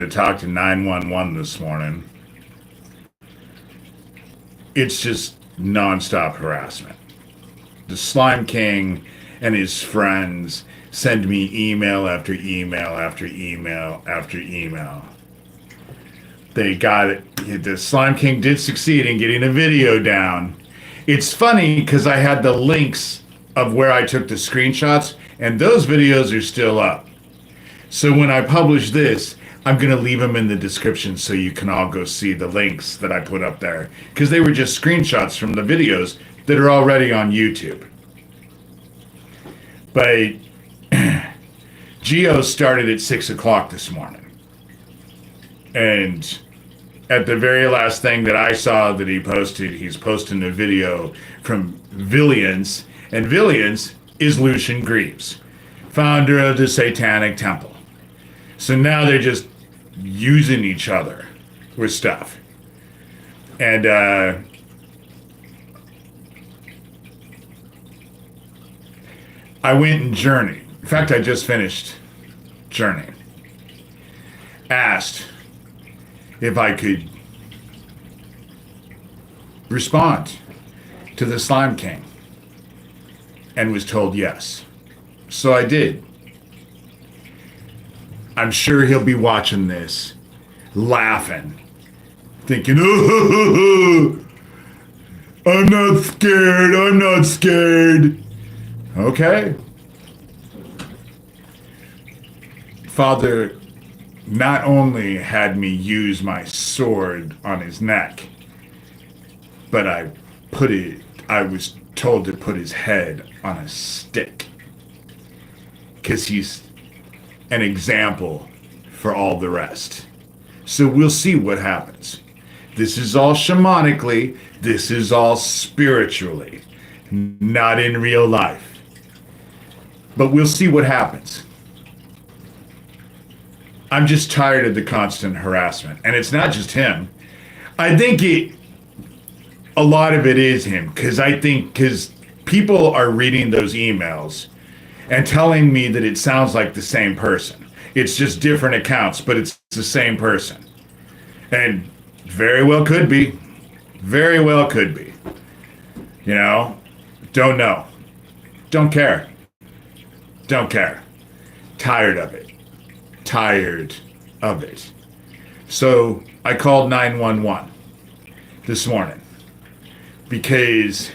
to talk to 911 this morning. It's just nonstop harassment. The Slime King and his friends send me email after email after email after email. They got it. The Slime King did succeed in getting a video down. It's funny because I had the links of where I took the screenshots, and those videos are still up. So when I publish this, I'm going to leave them in the description so you can all go see the links that I put up there. Because they were just screenshots from the videos that are already on YouTube. But Geo started at 6 o'clock this morning. And at the very last thing that I saw that he posted, he's posting a video from Villians. And Villians is Lucian Greaves, founder of the Satanic Temple. So now they're just using each other with stuff. And I went and journeyed. In fact, I just finished journeying. Asked if I could respond to the Slime King, and was told yes. So I did. I'm sure he'll be watching this, laughing, thinking, oh, I'm not scared, I'm not scared. Okay. Father not only had me use my sword on his neck, but I was told to put his head on a stick. Because he's an example for all the rest. So we'll see what happens. This is all shamanically, this is all spiritually, not in real life. But we'll see what happens. I'm just tired of the constant harassment. And it's not just him. I think a lot of it is him. Because people are reading those emails and telling me that it sounds like the same person. It's just different accounts, but it's the same person. And very well could be. Very well could be. You know? Don't know. Don't care. Don't care. Tired of it. Tired of it. So I called 911 this morning because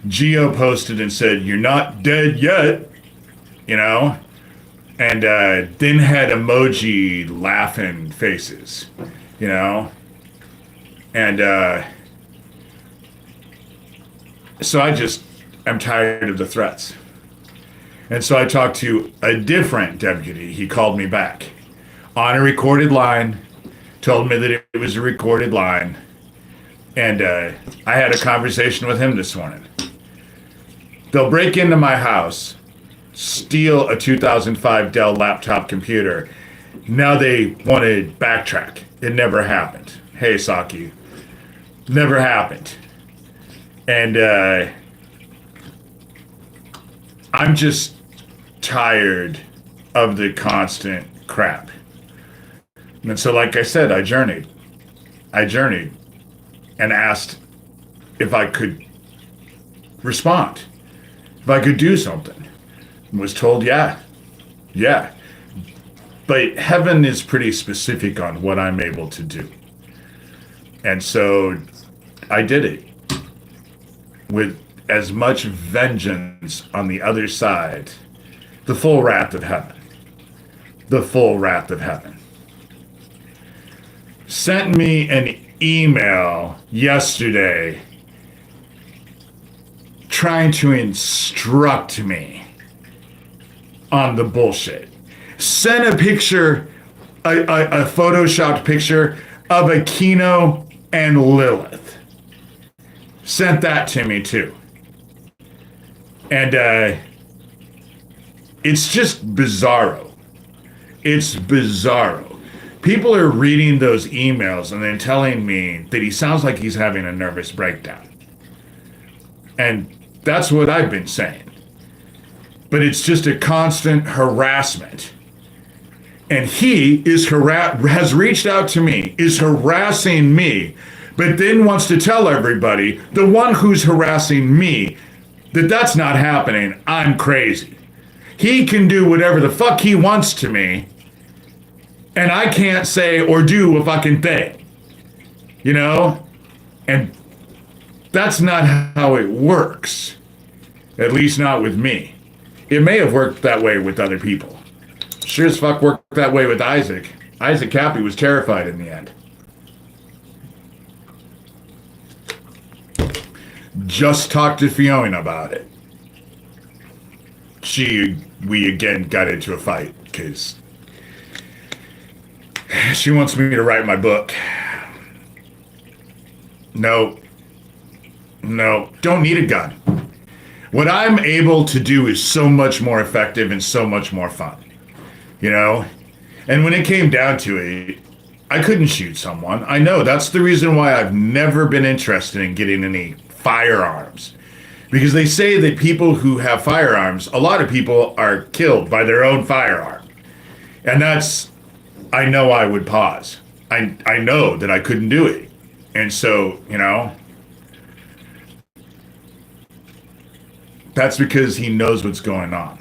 Geo posted and said, "You're not dead yet," you know, and then had emoji laughing faces, you know, and so I'm tired of the threats. And so I talked to a different deputy. He called me back on a recorded line, told me that it was a recorded line, and I had a conversation with him this morning. They'll break into my house, steal a 2005 Dell laptop computer. Now they want to backtrack. It never happened. Hey, Saki. Never happened. And I'm just tired of the constant crap. And so, like I said, I journeyed and asked if I could respond, if I could do something. And was told, yeah. But heaven is pretty specific on what I'm able to do. And so I did it with as much vengeance on the other side, the full wrath of heaven. The full wrath of heaven. Sent me an email yesterday trying to instruct me on the bullshit. Sent a picture, a photoshopped picture of Aquino and Lilith. Sent that to me too. And it's just bizarro. It's bizarro. People are reading those emails and then telling me that he sounds like he's having a nervous breakdown. And that's what I've been saying. But it's just a constant harassment. And he has reached out to me, is harassing me, but then wants to tell everybody, the one who's harassing me, that that's not happening. I'm crazy. He can do whatever the fuck he wants to me, and I can't say or do a fucking thing. You know? And that's not how it works. At least not with me. It may have worked that way with other people. Sure as fuck worked that way with Isaac. Isaac Cappy was terrified in the end. Just talked to Fiona about it. We again got into a fight because she wants me to write my book. No, don't need a gun. What I'm able to do is so much more effective and so much more fun, you know? And when it came down to it, I couldn't shoot someone. I know that's the reason why I've never been interested in getting any firearms. Because they say that people who have firearms, a lot of people are killed by their own firearm. And that's, I know I would pause. I know that I couldn't do it. And so, you know, that's because he knows what's going on.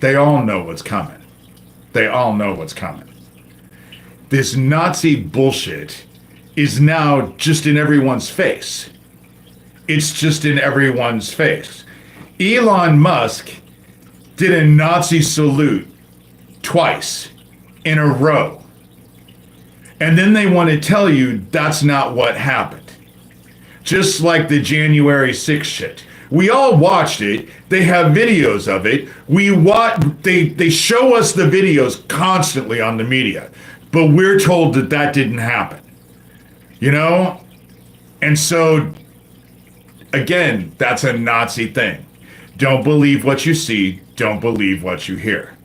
They all know what's coming. They all know what's coming. This Nazi bullshit is now just in everyone's face. It's just in everyone's face. Elon Musk did a Nazi salute twice in a row. And then they want to tell you that's not what happened. Just like the January 6th shit. We all watched it. They have videos of it. They show us the videos constantly on the media. But we're told that that didn't happen. You know? And so, again, that's a Nazi thing. Don't believe what you see. Don't believe what you hear.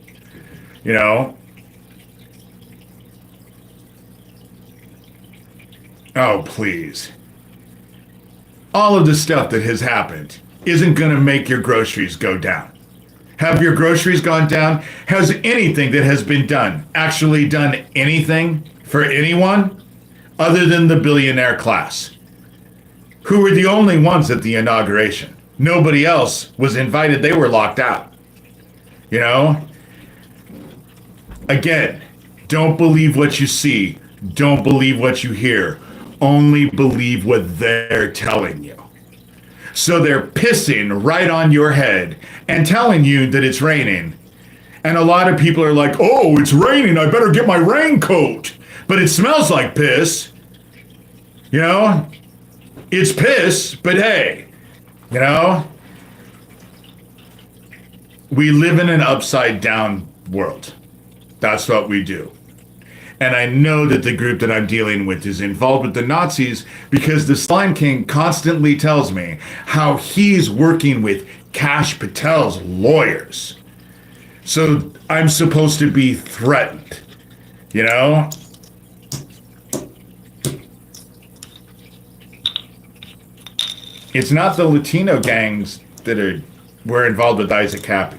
You know? Oh, please. All of the stuff that has happened isn't going to make your groceries go down. Have your groceries gone down? Has anything that has been done actually done anything for anyone other than the billionaire class, who were the only ones at the inauguration? Nobody else was invited. They were locked out. You know? Again, don't believe what you see. Don't believe what you hear. Only believe what they're telling you. So they're pissing right on your head and telling you that it's raining. And a lot of people are like, oh, it's raining. I better get my raincoat. But it smells like piss. You know? It's piss, but hey, you know? We live in an upside down world. That's what we do. And I know that the group that I'm dealing with is involved with the Nazis because the Slime King constantly tells me how he's working with Kash Patel's lawyers. So I'm supposed to be threatened, you know? It's not the Latino gangs that were involved with Isaac Cappy.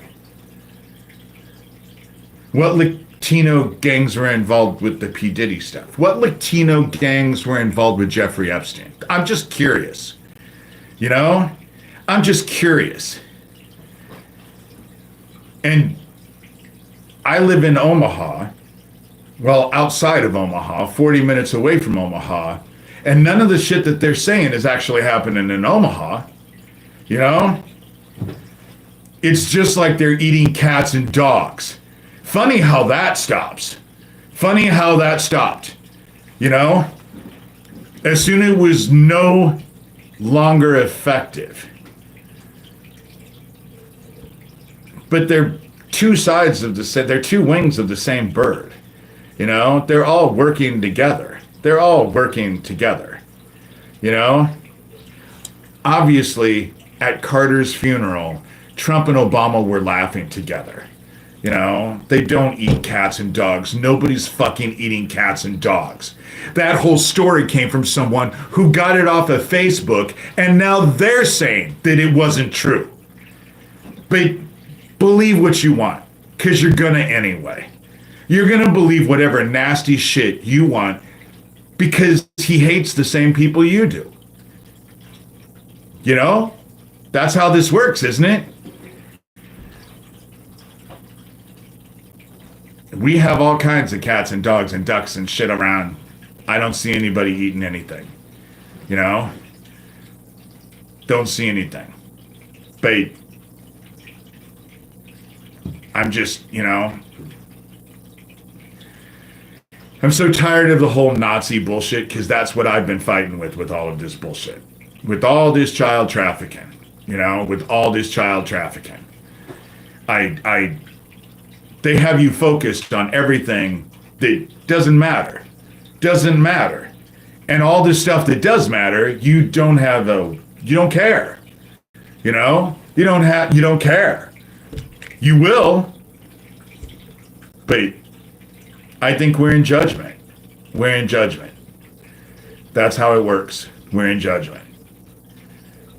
What Latino gangs were involved with the P. Diddy stuff? What Latino gangs were involved with Jeffrey Epstein? I'm just curious. You know? I'm just curious. And I live in Omaha, well, outside of Omaha, 40 minutes away from Omaha, and none of the shit that they're saying is actually happening in Omaha. You know? It's just like they're eating cats and dogs. Funny how that stops. Funny how that stopped. You know? As soon as it was no longer effective. But they're two sides of they're two wings of the same bird. You know? They're all working together. They're all working together. You know? Obviously, at Carter's funeral, Trump and Obama were laughing together. You know, they don't eat cats and dogs. Nobody's fucking eating cats and dogs. That whole story came from someone who got it off of Facebook, and now they're saying that it wasn't true. But believe what you want. because you're gonna anyway. You're gonna believe whatever nasty shit you want because he hates the same people you do. You know? That's how this works, isn't it? We have all kinds of cats and dogs and ducks and shit around. I don't see anybody eating anything. You know? Don't see anything. But I'm just, I'm so tired of the whole Nazi bullshit because that's what I've been fighting with all of this bullshit. With all this child trafficking. With all this child trafficking. They have you focused on everything that doesn't matter. Doesn't matter. And all this stuff that does matter, you don't care. You don't care. You will. But I think we're in judgment. We're in judgment. That's how it works. We're in judgment.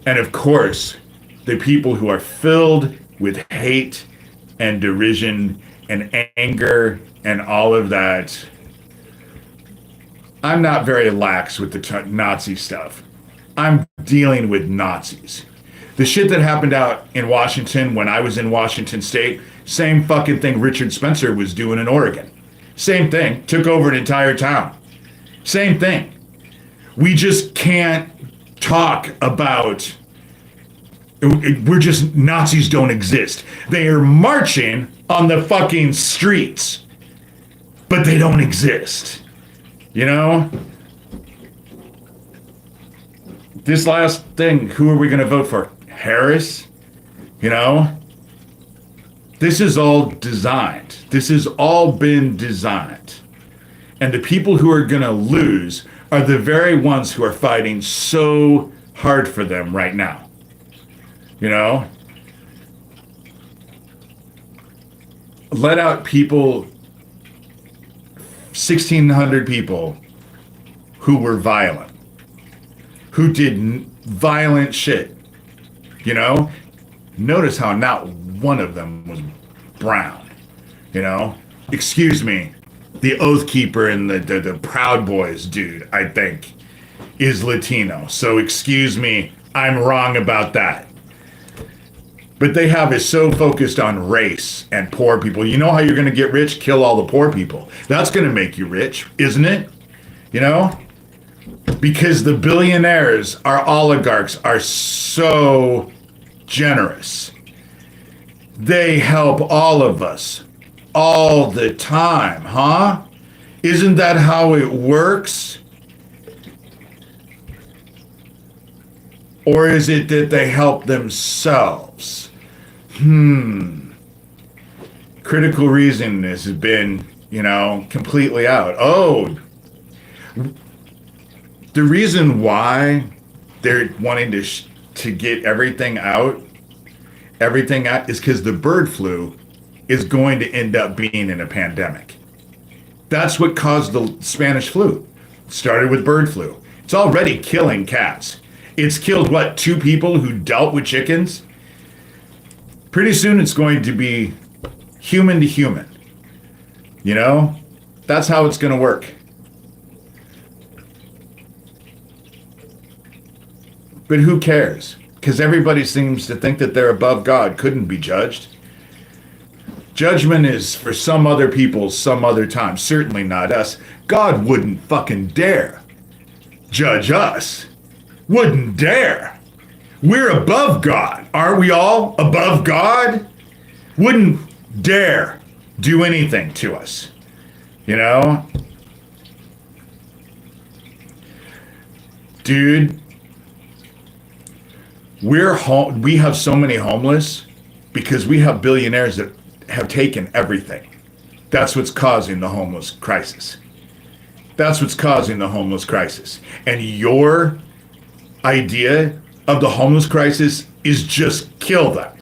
And of course, the people who are filled with hate and derision and anger and all of that. I'm not very lax with the Nazi stuff. I'm dealing with Nazis. The shit that happened out in Washington when I was in Washington State, same fucking thing Richard Spencer was doing in Oregon. Same thing. Took over an entire town. Same thing. We just can't talk about... Nazis don't exist. They are marching on the fucking streets, but they don't exist. This last thing, who are we going to vote for? Harris? This is all designed. This has all been designed. And the people who are going to lose are the very ones who are fighting so hard for them right now. Let out people, 1,600 people who were violent, who did violent shit. Notice how not one of them was brown. Excuse me, the Oath Keeper and the Proud Boys dude, I think, is Latino. So excuse me, I'm wrong about that. But they have it so focused on race and poor people. You know how you're going to get rich? Kill all the poor people. That's going to make you rich, isn't it? Because the billionaires, our oligarchs, are so generous. They help all of us all the time, huh? Isn't that how it works? Or is it that they help themselves? Critical reason has been, completely out. Oh, the reason why they're wanting to get everything out is because the bird flu is going to end up being in a pandemic. That's what caused the Spanish flu. It started with bird flu. It's already killing cats. It's killed, 2 people who dealt with chickens? Pretty soon it's going to be human to human. That's how it's going to work. But who cares? Because everybody seems to think that they're above God, couldn't be judged. Judgment is for some other people some other time, certainly not us. God wouldn't fucking dare judge us. Wouldn't dare. We're above God. Aren't we all above God? Wouldn't dare do anything to us. Dude, we have so many homeless because we have billionaires that have taken everything. That's what's causing the homeless crisis. That's what's causing the homeless crisis. And your idea of the homeless crisis is just kill them.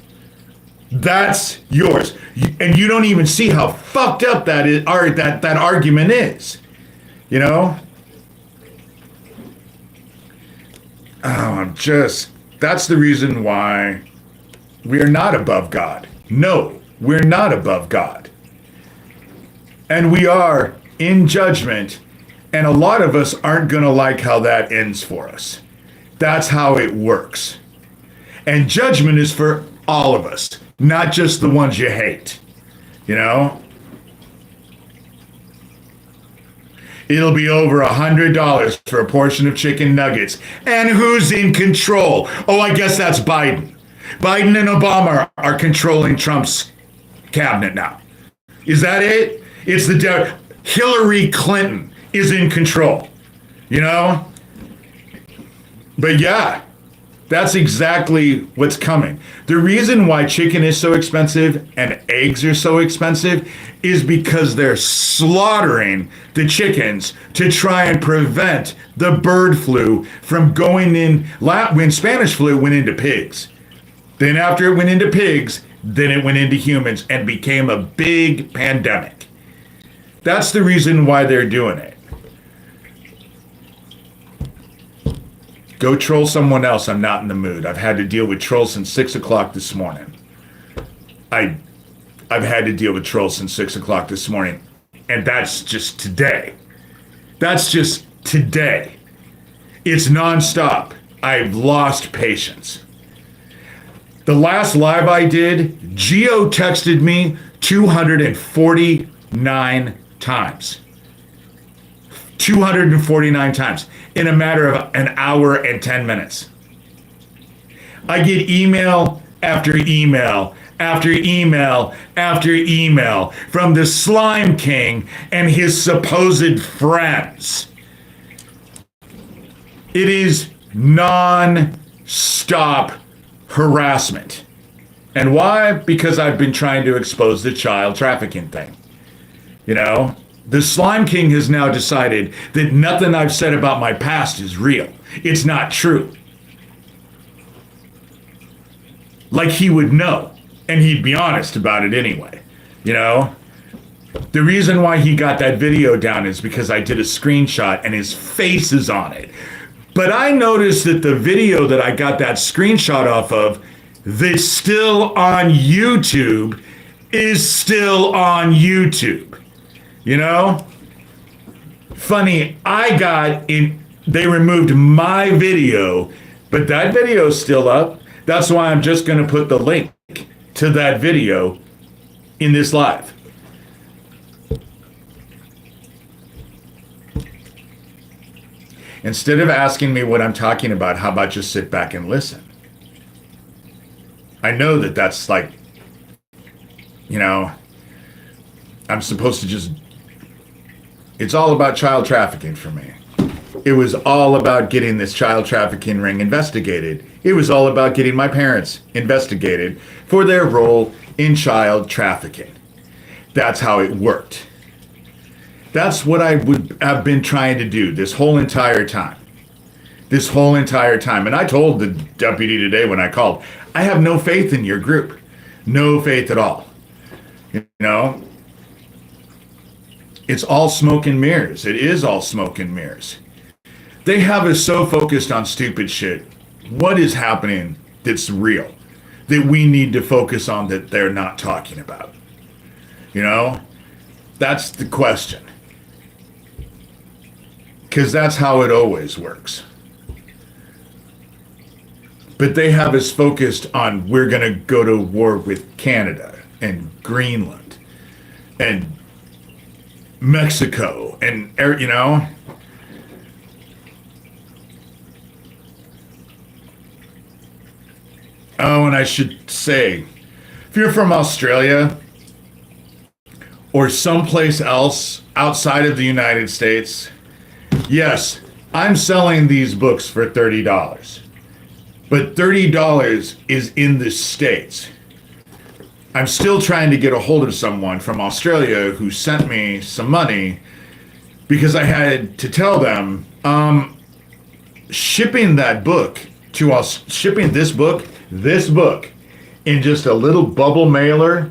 That's yours. And you don't even see how fucked up that is, or that argument is. That's the reason why we are not above God. No, we're not above God. And we are in judgment, and a lot of us aren't going to like how that ends for us. That's how it works. And judgment is for all of us, not just the ones you hate. You know? It'll be over $100 for a portion of chicken nuggets. And who's in control? Oh, I guess that's Biden. Biden and Obama are controlling Trump's cabinet now. Is that it? It's the Hillary Clinton is in control. You know? But yeah, that's exactly what's coming. The reason why chicken is so expensive and eggs are so expensive is because they're slaughtering the chickens to try and prevent the bird flu from going in. When Spanish flu went into pigs. Then after it went into pigs, then it went into humans and became a big pandemic. That's the reason why they're doing it. Go troll someone else. I'm not in the mood. I've had to deal with trolls since 6 o'clock this morning. I've had to deal with trolls since 6 o'clock this morning. And that's just today. That's just today. It's nonstop. I've lost patience. The last live I did, Geo texted me 249 times. 249 times in a matter of an hour and 10 minutes. I get email after email after email after email from the Slime King and his supposed friends. It is non-stop harassment. And why? Because I've been trying to expose the child trafficking thing. You know? The Slime King has now decided that nothing I've said about my past is real. It's not true. Like he would know, and he'd be honest about it anyway. You know? The reason why he got that video down is because I did a screenshot and his face is on it. But I noticed that the video that I got that screenshot off of that's still on YouTube is still on YouTube. You know? Funny, they removed my video, but that video is still up. That's why I'm just going to put the link to that video in this live. Instead of asking me what I'm talking about, how about just sit back and listen? I know that that's like, you know, I'm supposed to just... It's all about child trafficking for me. It was all about getting this child trafficking ring investigated. It was all about getting my parents investigated for their role in child trafficking. That's how it worked. That's what I would have been trying to do this whole entire time. This whole entire time. And I told the deputy today when I called, I have no faith in your group. No faith at all. You know? It's all smoke and mirrors. It is all smoke and mirrors. They have us so focused on stupid shit. What is happening that's real, that we need to focus on that they're not talking about? You know? That's the question. Because that's how it always works. But they have us focused on we're going to go to war with Canada and Greenland and Mexico and, you know, oh, and I should say, if you're from Australia or someplace else outside of the United States, yes, I'm selling these books for $30, but $30 is in the States. I'm still trying to get a hold of someone from Australia who sent me some money because I had to tell them, shipping that book to us, shipping this book in just a little bubble mailer,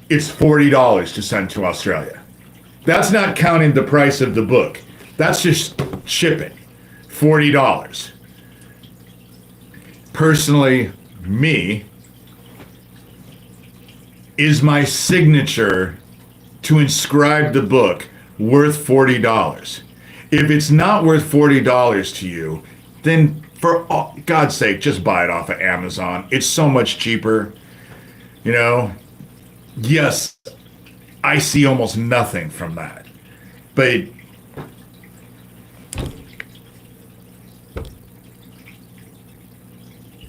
it's $40 to send to Australia. That's not counting the price of the book. That's just shipping. $40. Personally, me, is my signature to inscribe the book worth $40? If it's not worth $40 to you, then for God's sake, just buy it off of Amazon. It's so much cheaper. You know, yes, I see almost nothing from that. But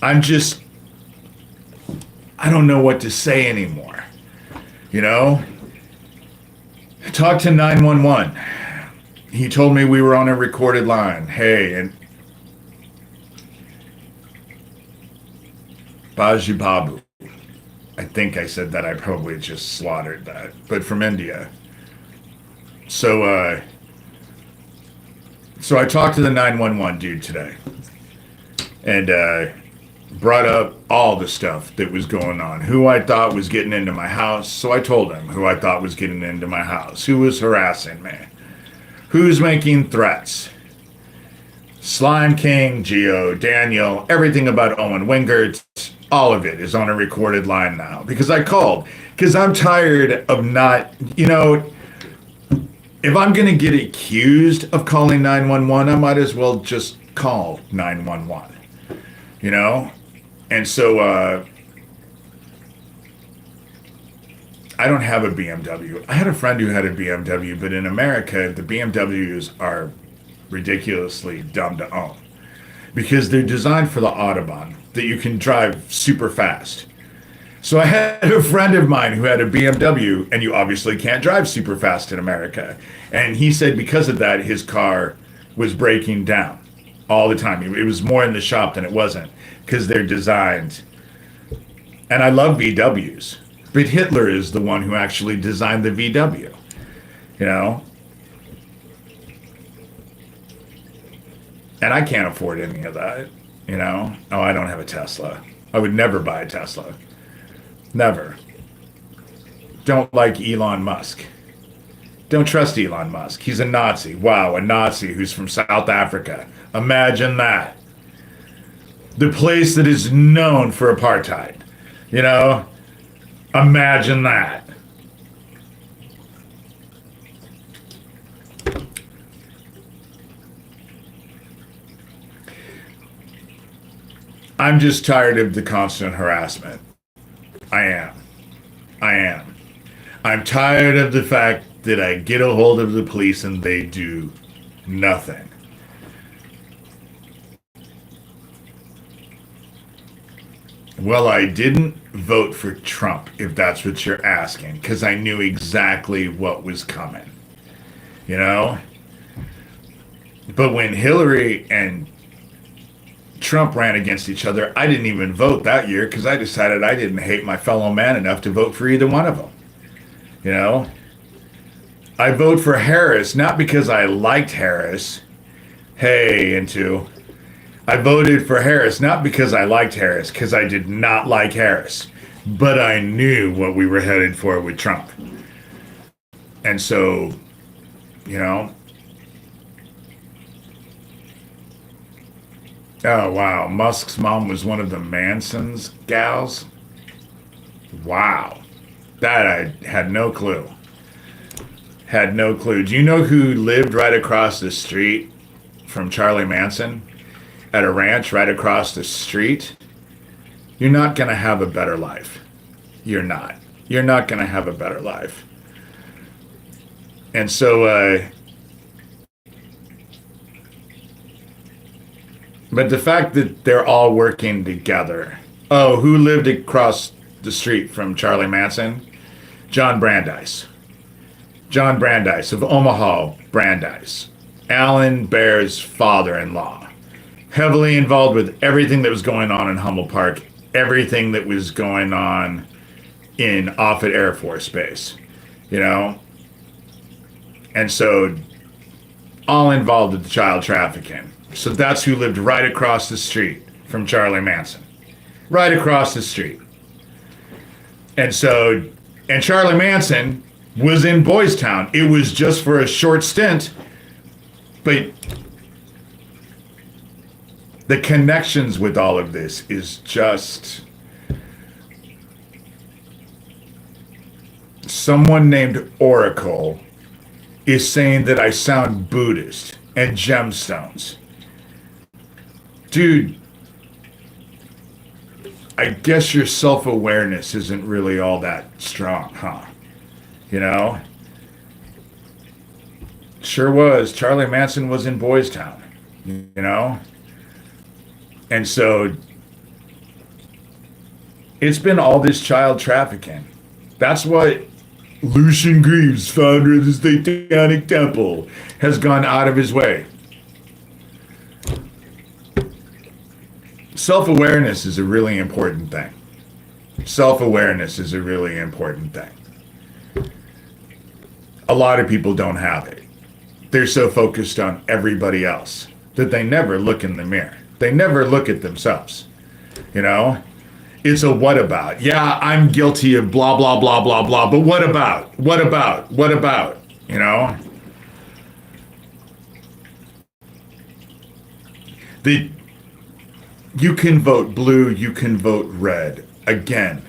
I don't know what to say anymore. You know? Talk to 911. He told me we were on a recorded line. Hey, and Baji Babu. I think I said that. I probably just slaughtered that. But from India. So I talked to the 911 dude today. And brought up all the stuff that was going on. Who I thought was getting into my house. So I told him who I thought was getting into my house. Who was harassing me. Who's making threats. Slime King, Geo, Daniel, everything about Owen Wingert. All of it is on a recorded line now. Because I called. Because I'm tired of not, you know, if I'm going to get accused of calling 911, I might as well just call 911. You know? And so, I don't have a BMW. I had a friend who had a BMW, but in America, the BMWs are ridiculously dumb to own. Because they're designed for the Autobahn, that you can drive super fast. So I had a friend of mine who had a BMW, and you obviously can't drive super fast in America. And he said because of that, his car was breaking down all the time. It was more in the shop than it wasn't, because they're designed. And I love VWs, but Hitler is the one who actually designed the VW, you know? And I can't afford any of that, you know? Oh, I don't have a Tesla. I would never buy a Tesla. Never. Don't like Elon Musk. Don't trust Elon Musk. He's a Nazi. Wow, a Nazi who's from South Africa. Imagine that. The place that is known for apartheid. You know? Imagine that. I'm just tired of the constant harassment. I am. I'm tired of the fact that I get a hold of the police and they do nothing. Well, I didn't vote for Trump, if that's what you're asking, because I knew exactly what was coming. You know? But when Hillary and Trump ran against each other, I didn't even vote that year because I decided I didn't hate my fellow man enough to vote for either one of them. You know? I vote for Harris, not because I liked Harris. Hey, into... I voted for Harris, not because I liked Harris, because I did not like Harris. But I knew what we were headed for with Trump. And so, you know... Oh, wow. Musk's mom was one of the Manson's gals? Wow. That I had no clue. Had no clue. Do you know who lived right across the street from Charlie Manson? At a ranch right across the street? You're not going to have a better life. You're not. You're not going to have a better life. And so, but the fact that they're all working together. Oh, who lived across the street from Charlie Manson? John Brandeis. John Brandeis of Omaha, Brandeis. Alan Bear's father-in-law. Heavily involved with everything that was going on in Humboldt Park. Everything that was going on in Offutt Air Force Base. You know? And so, all involved with child trafficking. So that's who lived right across the street from Charlie Manson. Right across the street. And so, and Charlie Manson was in Boys Town. It was just for a short stint, but the connections with all of this is just... someone named Oracle is saying that I sound Buddhist and gemstones. Dude, I guess your self-awareness isn't really all that strong, huh? You know? Sure was. Charlie Manson was in Boys Town, you know? And so it's been all this child trafficking. That's what Lucian Greaves, founder of the Satanic Temple, has gone out of his way. Self-awareness is a really important thing. Self-awareness is a really important thing. A lot of people don't have it. They're so focused on everybody else that they never look in the mirror. They never look at themselves. You know? It's a what about. Yeah, I'm guilty of blah, blah, blah, blah, blah, but what about? What about? What about? You know? You can vote blue, you can vote red. Again,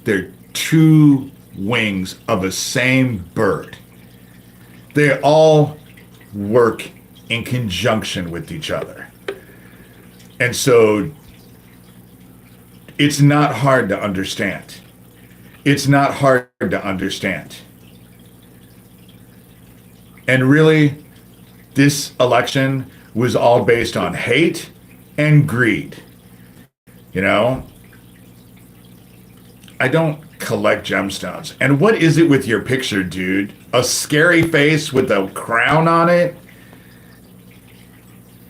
they're two wings of a same bird. They all work in conjunction with each other. And so it's not hard to understand. It's not hard to understand. And really, this election was all based on hate and greed. You know? I don't collect gemstones. And what is it with your picture, dude? A scary face with a crown on it?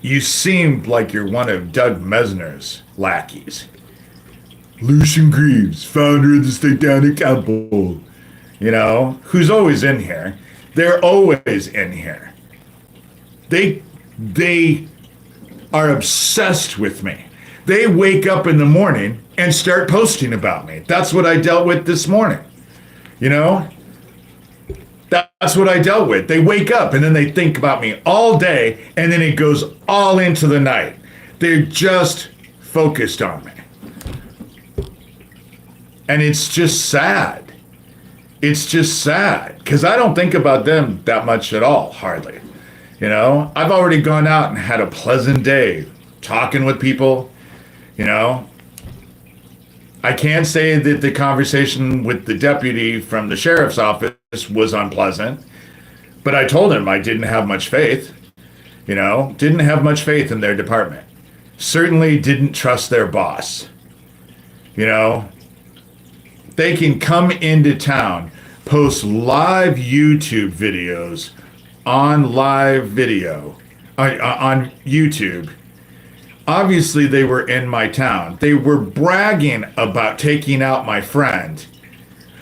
You seem like you're one of Doug Mesner's lackeys. Lucian Greaves, founder of the Satanic Temple. You know, who's always in here. They're always in here. They are obsessed with me. They wake up in the morning and start posting about me. That's what I dealt with this morning. You know? That's what I dealt with. They wake up and then they think about me all day and then it goes all into the night. They're just focused on me. And it's just sad. It's just sad because I don't think about them that much at all, hardly. You know, I've already gone out and had a pleasant day talking with people, you know. I can't say that the conversation with the deputy from the sheriff's office was unpleasant, but I told him I didn't have much faith, you know, didn't have much faith in their department. Certainly didn't trust their boss, you know. They can come into town, post live YouTube videos on live video, on YouTube. Obviously, they were in my town. They were bragging about taking out my friend.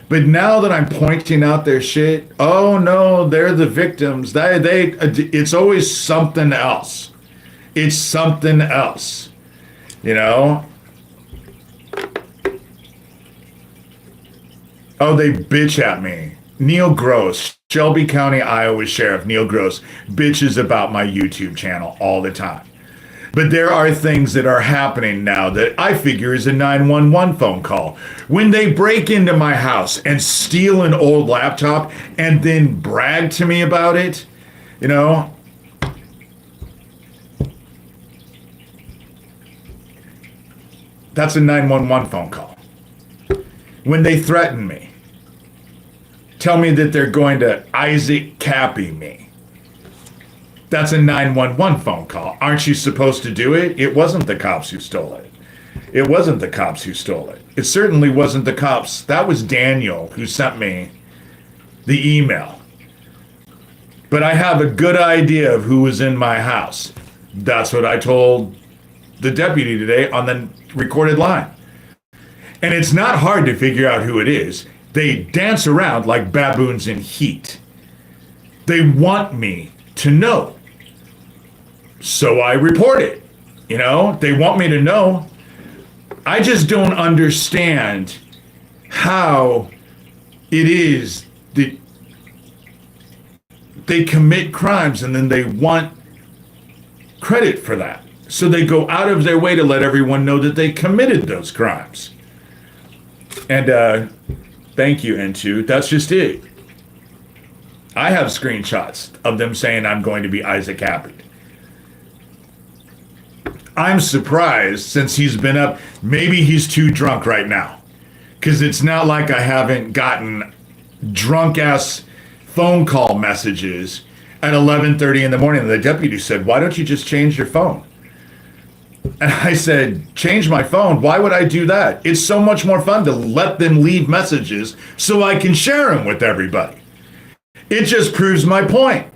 But now that I'm pointing out their shit, oh no, they're the victims. It's always something else. It's something else, you know? Oh, they bitch at me. Neil Gross, Shelby County, Iowa Sheriff Neil Gross, bitches about my YouTube channel all the time. But there are things that are happening now that I figure is a 911 phone call. When they break into my house and steal an old laptop and then brag to me about it, you know, that's a 911 phone call. When they threaten me, tell me that they're going to Isaac Cappy me. That's a 911 phone call. Aren't you supposed to do it? It wasn't the cops who stole it. It wasn't the cops who stole it. It certainly wasn't the cops. That was Daniel who sent me the email. But I have a good idea of who was in my house. That's what I told the deputy today on the recorded line. And it's not hard to figure out who it is. They dance around like baboons in heat. They want me to know. So I report it. You know, they want me to know. I just don't understand how it is that they commit crimes and then they want credit for that. So they go out of their way to let everyone know that they committed those crimes. And Thank you, N2. That's just it. I have screenshots of them saying I'm going to be Isaac Cappy. I'm surprised since he's been up. Maybe he's too drunk right now. Because it's not like I haven't gotten drunk ass phone call messages at 11:30 in the morning. The deputy said, "Why don't you just change your phone?" And I said, "Change my phone? Why would I do that? It's so much more fun to let them leave messages so I can share them with everybody." It just proves my point.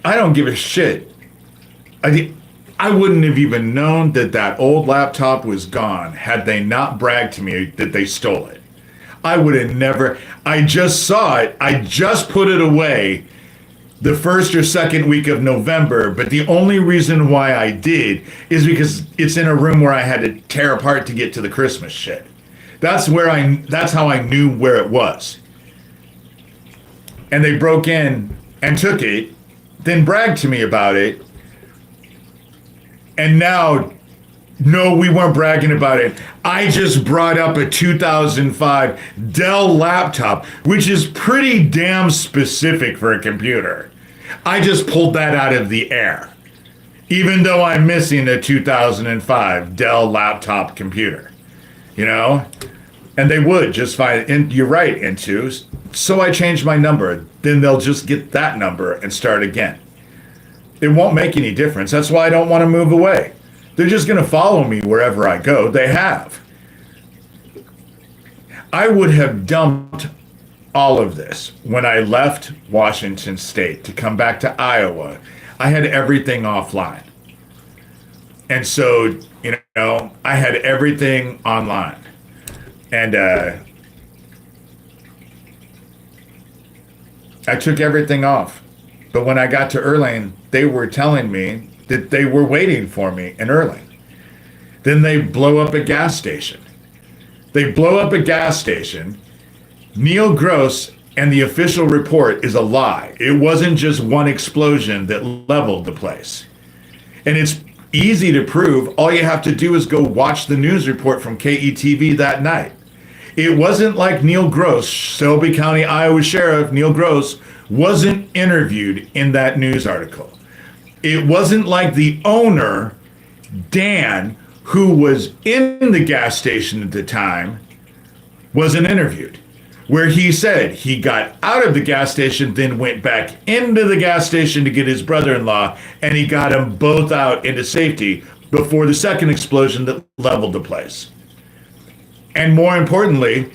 I don't give a shit. I wouldn't have even known that that old laptop was gone had they not bragged to me that they stole it. I would have never. I just saw it. I just put it away the first or second week of November, but the only reason why I did is because it's in a room where I had to tear apart to get to the Christmas shit. That's how I knew where it was. And they broke in and took it, then bragged to me about it. And now, no, we weren't bragging about it. I just brought up a 2005 Dell laptop, which is pretty damn specific for a computer. I just pulled that out of the air, even though I'm missing a 2005 Dell laptop computer, you know? And they would just find, and you're right, N2. So I changed my number. Then they'll just get that number and start again. It won't make any difference. That's why I don't want to move away. They're just going to follow me wherever I go. They have. I would have dumped all of this when I left Washington State to come back to Iowa. I had everything offline. And so, you know, I had everything online. And I took everything off. But when I got to Erlang, they were telling me that they were waiting for me in Erlang. Then they blow up a gas station. They blow up a gas station. Neil Gross and the official report is a lie. It wasn't just one explosion that leveled the place. And it's easy to prove. All you have to do is go watch the news report from KETV that night. It wasn't like Neil Gross, Shelby County, Iowa Sheriff Neil Gross, wasn't interviewed in that news article. It wasn't like the owner, Dan, who was in the gas station at the time, wasn't interviewed, where he said he got out of the gas station, then went back into the gas station to get his brother-in-law, and he got them both out into safety before the second explosion that leveled the place. And more importantly,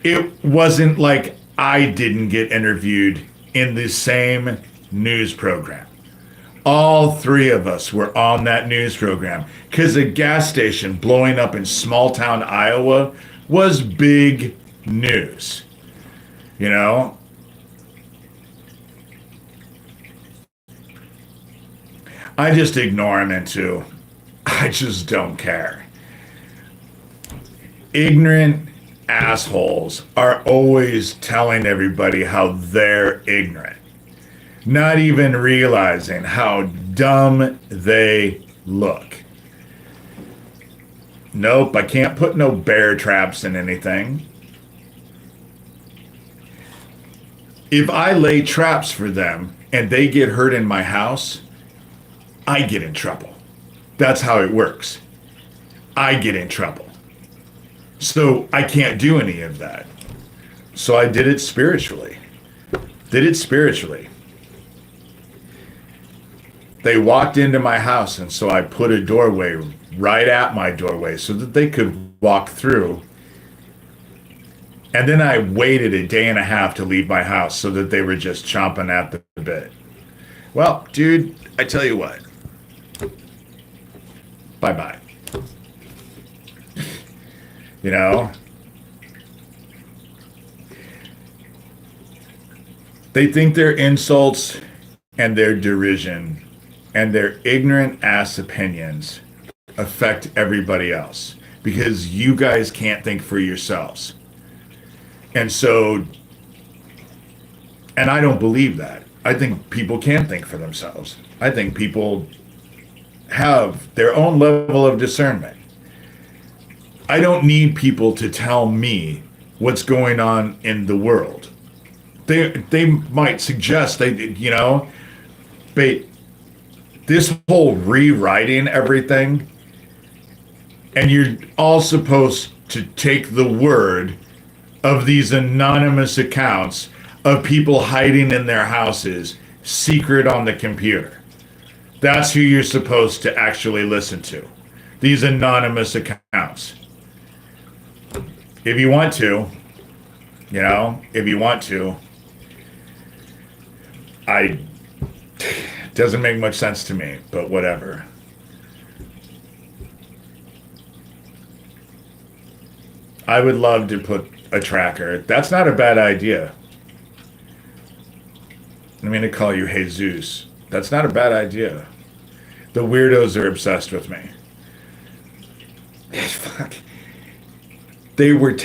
it wasn't like I didn't get interviewed in the same news program. All three of us were on that news program because a gas station blowing up in small town Iowa was big news. You know? I just ignore him into. I just don't care. Ignorant assholes are always telling everybody how they're ignorant, not even realizing how dumb they look. Nope, I can't put no bear traps in anything. If I lay traps for them and they get hurt in my house, I get in trouble. That's how it works. I get in trouble. So I can't do any of that. So I did it spiritually. They walked into my house, and so I put a doorway right at my doorway so that they could walk through. And then I waited a day and a half to leave my house so that they were just chomping at the bit. Well, dude, I tell you what. Bye-bye. You know? They think their insults and their derision and their ignorant ass opinions affect everybody else because you guys can't think for yourselves. And so, and I don't believe that. I think people can think for themselves. I think people have their own level of discernment. I don't need people to tell me what's going on in the world. They might suggest but this whole rewriting everything, and you're all supposed to take the word of these anonymous accounts of people hiding in their houses, secret on the computer. That's who you're supposed to actually listen to. These anonymous accounts. If you want to, doesn't make much sense to me, but whatever. I would love to put a tracker. That's not a bad idea. I'm going to call you Jesus. That's not a bad idea. The weirdos are obsessed with me. Fuck. They were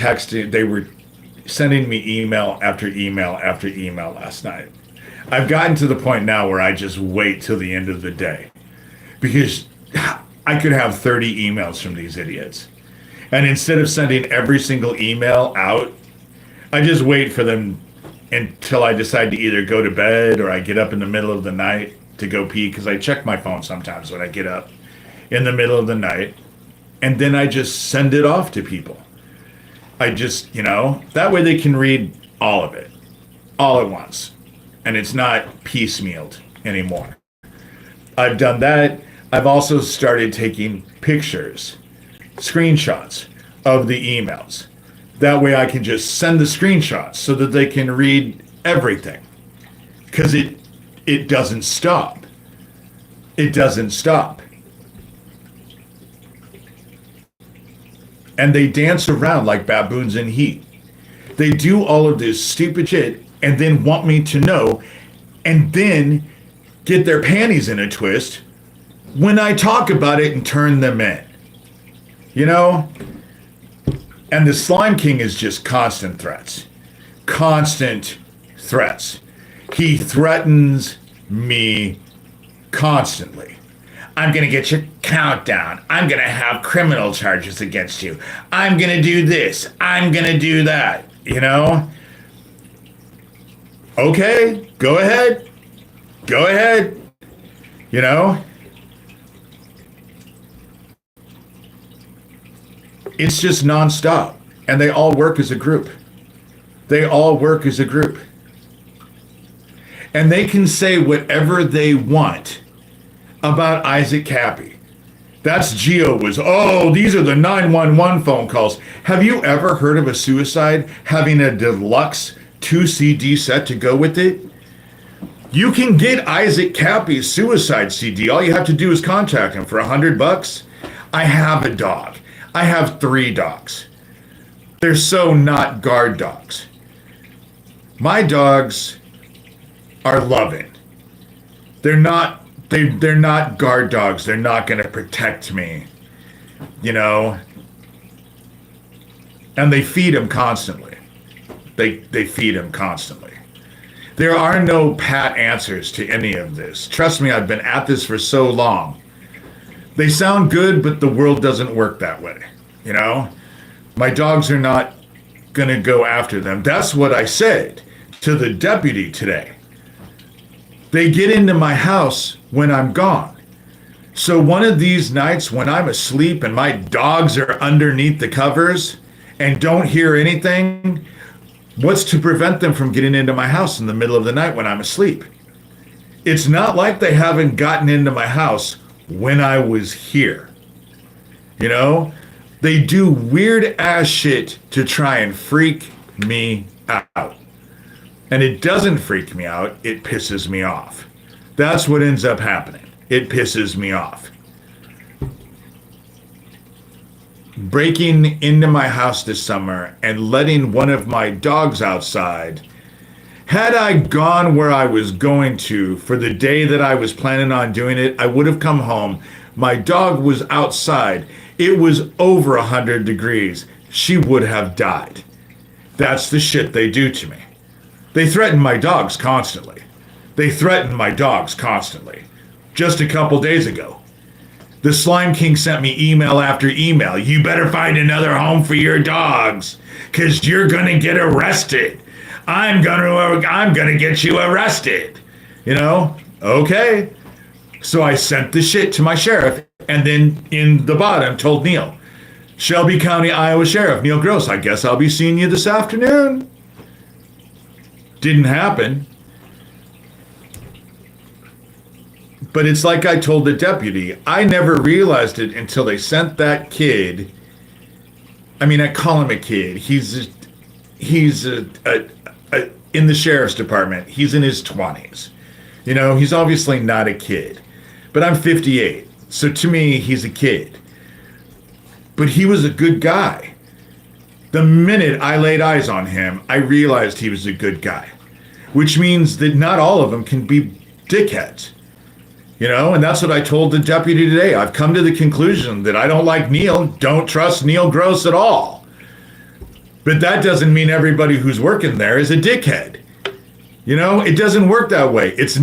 sending me email after email after email last night. I've gotten to the point now where I just wait till the end of the day, because I could have 30 emails from these idiots. And instead of sending every single email out, I just wait for them until I decide to either go to bed or I get up in the middle of the night to go pee, because I check my phone sometimes when I get up in the middle of the night, and then I just send it off to people. I just, that way they can read all of it, all at once. And it's not piecemealed anymore. I've done that. I've also started taking pictures, screenshots of the emails. That way I can just send the screenshots so that they can read everything. Because it doesn't stop. It doesn't stop. And they dance around like baboons in heat. They do all of this stupid shit and then want me to know, and then get their panties in a twist when I talk about it and turn them in. And the Slime King is just constant threats. Constant threats. He threatens me constantly. I'm going to get your countdown. I'm going to have criminal charges against you. I'm going to do this. I'm going to do that. Okay, go ahead. Go ahead. It's just nonstop. And they all work as a group. And they can say whatever they want about Isaac Cappy. That's these are the 911 phone calls. Have you ever heard of a suicide having a deluxe 2 CD set to go with it? You can get Isaac Cappy's suicide CD. All you have to do is contact him for $100. I have a dog. I have 3 dogs. They're so not guard dogs. My dogs are loving. They're not guard dogs. They're not going to protect me, And they feed him constantly. They feed him constantly. There are no pat answers to any of this. Trust me, I've been at this for so long. They sound good, but the world doesn't work that way, My dogs are not going to go after them. That's what I said to the deputy today. They get into my house when I'm gone. So one of these nights when I'm asleep and my dogs are underneath the covers and don't hear anything, what's to prevent them from getting into my house in the middle of the night when I'm asleep? It's not like they haven't gotten into my house when I was here. They do weird ass shit to try and freak me out. And it doesn't freak me out, it pisses me off. That's what ends up happening. It pisses me off. Breaking into my house this summer and letting one of my dogs outside. Had I gone where I was going to for the day that I was planning on doing it, I would have come home. My dog was outside. It was over 100 degrees. She would have died. That's the shit they do to me. They threaten my dogs constantly. Just a couple days ago. The Slime King sent me email after email. You better find another home for your dogs, because you're going to get arrested. I'm gonna get you arrested. Okay. So I sent the shit to my sheriff, and then in the bottom told Neil, Shelby County, Iowa Sheriff, Neil Gross, I guess I'll be seeing you this afternoon. Didn't happen. But it's like I told the deputy, I never realized it until they sent that kid. I mean, I call him a kid. He's in the sheriff's department. He's in his 20s. He's obviously not a kid. But I'm 58. So to me, he's a kid. But he was a good guy. The minute I laid eyes on him, I realized he was a good guy. Which means that not all of them can be dickheads. And that's what I told the deputy today. I've come to the conclusion that I don't like Neil, don't trust Neil Gross at all. But that doesn't mean everybody who's working there is a dickhead. It doesn't work that way. It's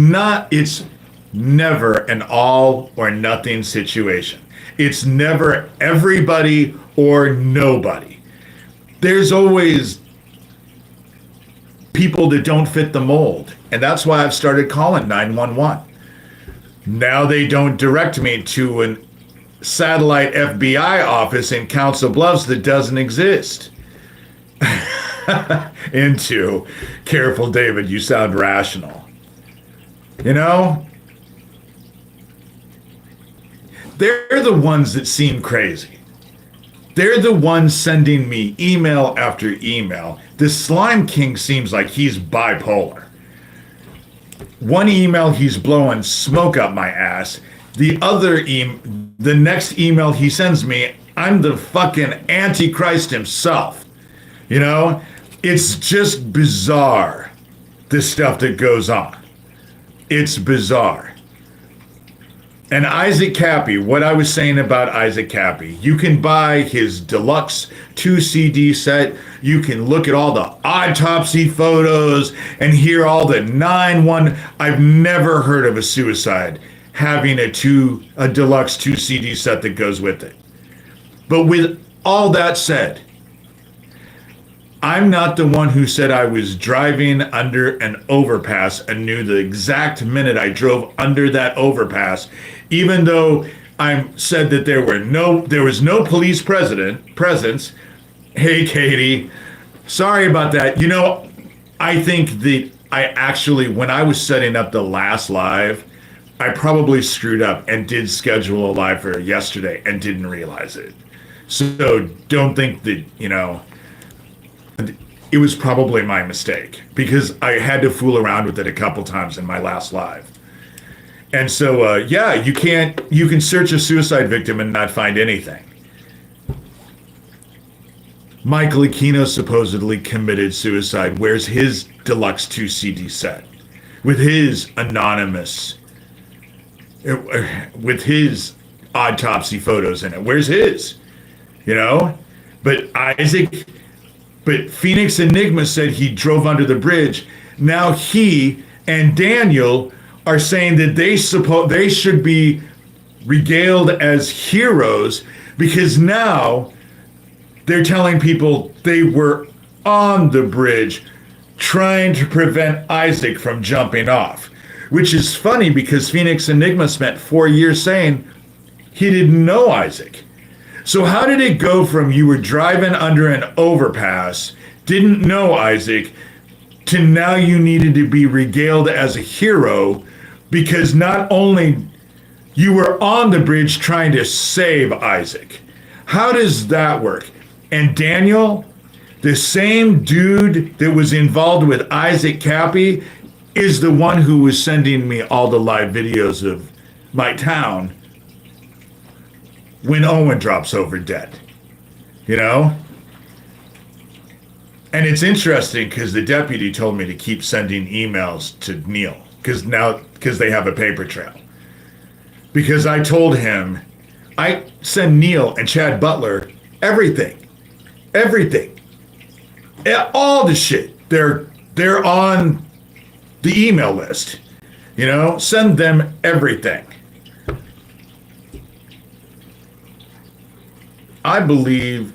never an all or nothing situation. It's never everybody or nobody. There's always people that don't fit the mold. And that's why I've started calling 911. Now they don't direct me to a satellite FBI office in Council Bluffs that doesn't exist. Into, careful, David, you sound rational. They're the ones that seem crazy. They're the ones sending me email after email. The Slime King seems like he's bipolar. One email, he's blowing smoke up my ass. The next email he sends me, I'm the fucking Antichrist himself. It's just bizarre, the stuff that goes on. It's bizarre. And Isaac Cappy, what I was saying about Isaac Cappy, you can buy his deluxe 2 CD set. You can look at all the autopsy photos and hear all the 911. I've never heard of a suicide having a deluxe 2 CD set that goes with it. But with all that said, I'm not the one who said I was driving under an overpass and knew the exact minute I drove under that overpass, even though I said that there was no police presence. Hey, Katie, sorry about that. I think that I actually, when I was setting up the last live, I probably screwed up and did schedule a live for yesterday and didn't realize it. So don't think that, it was probably my mistake because I had to fool around with it a couple times in my last live. And so, you can search a suicide victim and not find anything. Michael Aquino supposedly committed suicide. Where's his deluxe 2 CD set? With his anonymous, with his autopsy photos in it. Where's his? But Phoenix Enigma said he drove under the bridge. Now he and Daniel are saying that they should be regaled as heroes because now they're telling people they were on the bridge trying to prevent Isaac from jumping off, which is funny because Phoenix Enigma spent 4 years saying he didn't know Isaac. So how did it go from you were driving under an overpass, didn't know Isaac, to now you needed to be regaled as a hero because not only you were on the bridge trying to save Isaac? How does that work? And Daniel, the same dude that was involved with Isaac Cappy, is the one who was sending me all the live videos of my town when Owen drops over dead, And it's interesting because the deputy told me to keep sending emails to Neil because they have a paper trail. Because I told him, I send Neil and Chad Butler everything, all the shit. They're on the email list, send them everything. I believe,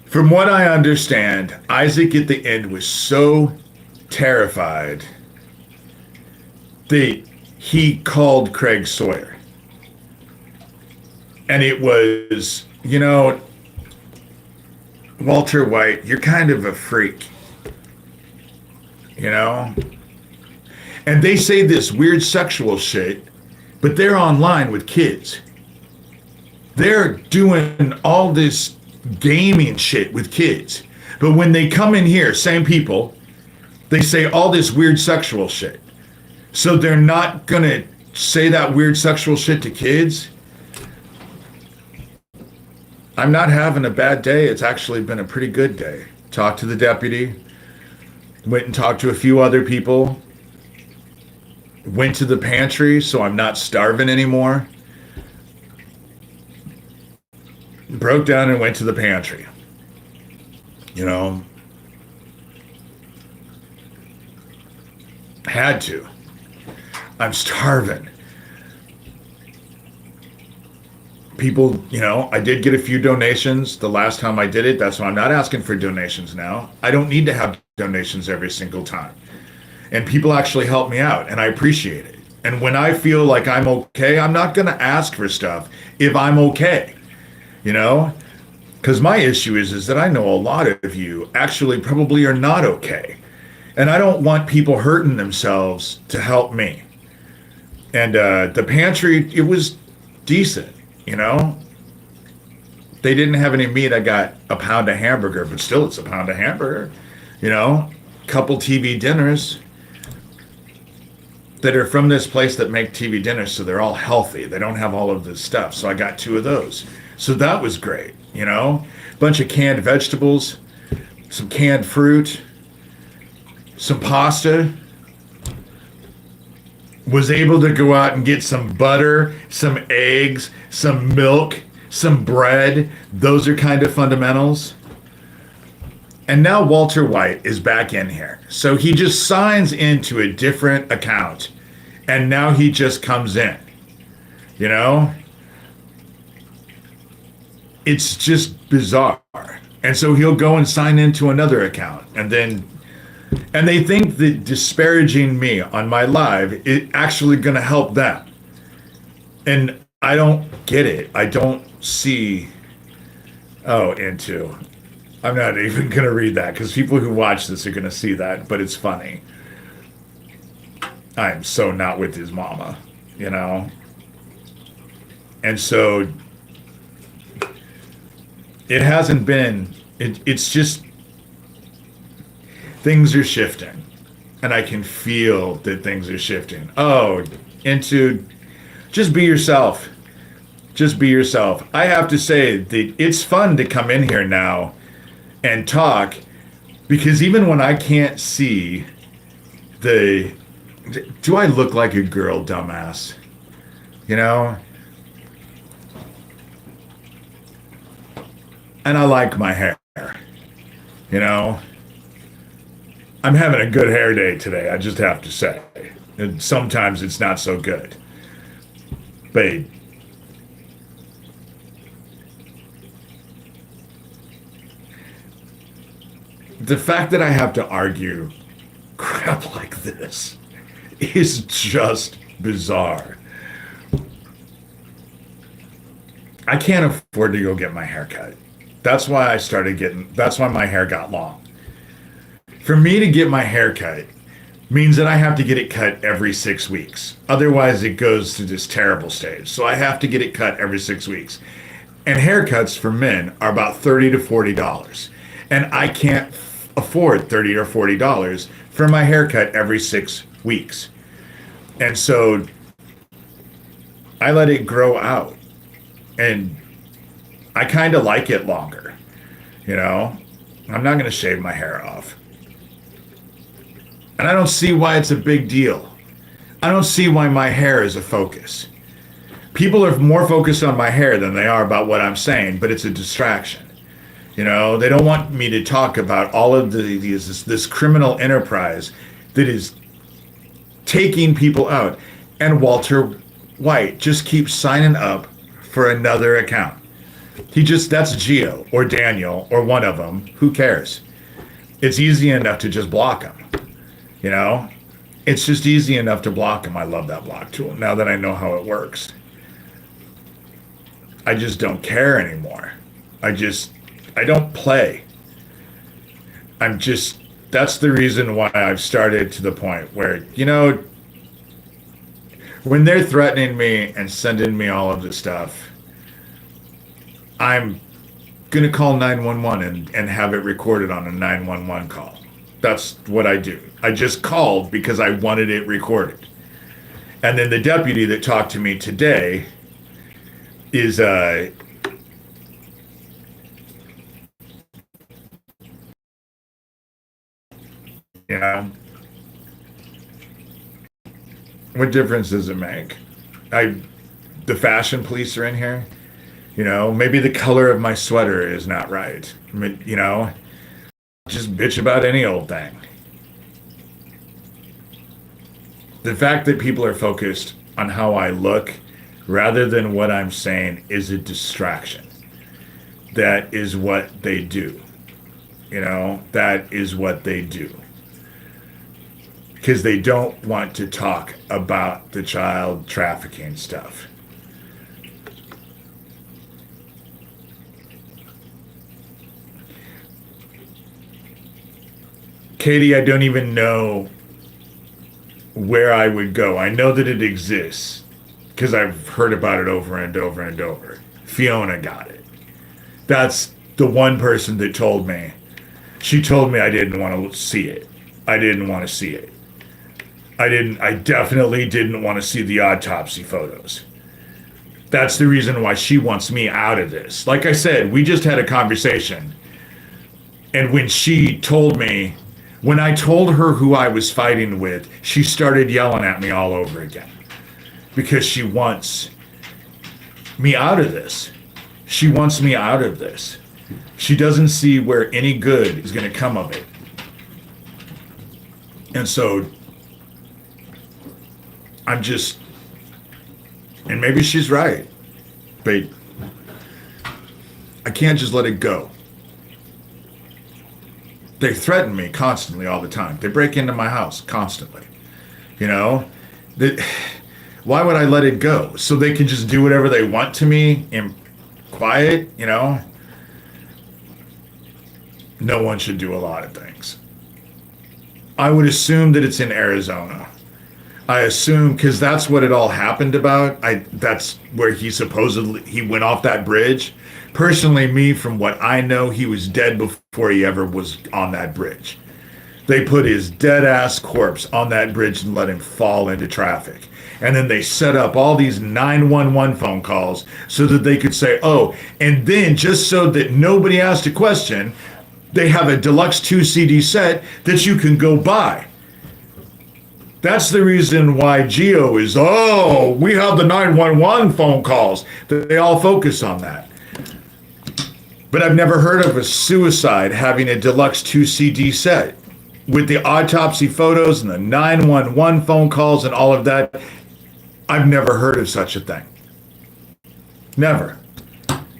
from what I understand, Isaac at the end was so terrified that he called Craig Sawyer. And it was, Walter White, you're kind of a freak, you know? And they say this weird sexual shit, but they're online with kids. They're doing all this gaming shit with kids. But when they come in here, same people, they say all this weird sexual shit. So they're not going to say that weird sexual shit to kids. I'm not having a bad day. It's actually been a pretty good day. Talked to the deputy, went and talked to a few other people, went to the pantry so I'm not starving anymore. Broke down and went to the pantry. Had to. I'm starving. People, I did get a few donations the last time I did it. That's why I'm not asking for donations now. I don't need to have donations every single time. And people actually help me out, and I appreciate it. And when I feel like I'm okay, I'm not going to ask for stuff if I'm okay, Because my issue is that I know a lot of you actually probably are not okay. And I don't want people hurting themselves to help me. And the pantry, it was decent, They didn't have any meat. I got a pound of hamburger, but still it's a pound of hamburger, Couple TV dinners that are from this place that make TV dinners, so they're all healthy. They don't have all of this stuff. So I got 2 of those. So that was great, Bunch of canned vegetables, some canned fruit, some pasta. Was able to go out and get some butter, some eggs, some milk, some bread. Those are kind of fundamentals. And now Walter White is back in here. So he just signs into a different account. And now he just comes in. It's just bizarre. And so he'll go and sign into another account. And they think that disparaging me on my live is actually going to help them. And I don't get it. I don't see. I'm not even going to read that because people who watch this are going to see that, but it's funny. I am so not with his mama, And so it hasn't been, it's just, things are shifting. And I can feel that things are shifting. Into just be yourself. Just be yourself. I have to say that it's fun to come in here now and talk, because even when I can't see do I look like a girl, dumbass? And I like my hair, I'm having a good hair day today, I just have to say. And sometimes it's not so good. But the fact that I have to argue crap like this is just bizarre. I can't afford to go get my hair cut. That's why that's why my hair got long. For me to get my hair cut means that I have to get it cut every 6 weeks. Otherwise, it goes to this terrible stage. So I have to get it cut every 6 weeks. And haircuts for men are about $30 to $40. And I can't afford $30 or $40 for my haircut every 6 weeks. And so I let it grow out. And I kind of like it longer. I'm not going to shave my hair off. And I don't see why it's a big deal. I don't see why my hair is a focus. People are more focused on my hair than they are about what I'm saying, but it's a distraction. They don't want me to talk about all of this criminal enterprise that is taking people out. And Walter White just keeps signing up for another account. That's Gio or Daniel or one of them. Who cares? It's easy enough to just block them. You know, it's just easy enough to block them. I love that block tool now that I know how it works. I just don't care anymore. I don't play. That's the reason why I've started to the point where, when they're threatening me and sending me all of this stuff, I'm going to call 911 and have it recorded on a 911 call. That's what I do. I just called because I wanted it recorded. And then the deputy that talked to me today is what difference does it make? The fashion police are in here. Maybe the color of my sweater is not right. Just bitch about any old thing. The fact that people are focused on how I look rather than what I'm saying is a distraction. That is what they do. That is what they do. Because they don't want to talk about the child trafficking stuff. Katie, I don't even know where I would go. I know that it exists because I've heard about it over and over and over. Fiona got it. That's the one person that told me. She told me I didn't want to see it. I didn't want to see it. I definitely didn't want to see the autopsy photos. That's the reason why she wants me out of this. Like I said, we just had a conversation. And when I told her who I was fighting with, she started yelling at me all over again. Because she wants me out of this. She wants me out of this. She doesn't see where any good is going to come of it. And so and maybe she's right, but I can't just let it go. They threaten me constantly all the time. They break into my house constantly. Why would I let it go? So they can just do whatever they want to me in quiet, No one should do a lot of things. I would assume that it's in Arizona. I assume because that's what it all happened about. That's where he went off that bridge. Personally, me, from what I know, he was dead before he ever was on that bridge. They put his dead ass corpse on that bridge and let him fall into traffic. And then they set up all these 911 phone calls so that they could say, oh, and then just so that nobody asked a question, they have a deluxe 2 CD set that you can go buy. That's the reason why Geo is, we have the 911 phone calls. They all focus on that. But I've never heard of a suicide having a deluxe 2 CD set with the autopsy photos and the 911 phone calls and all of that. I've never heard of such a thing. Never.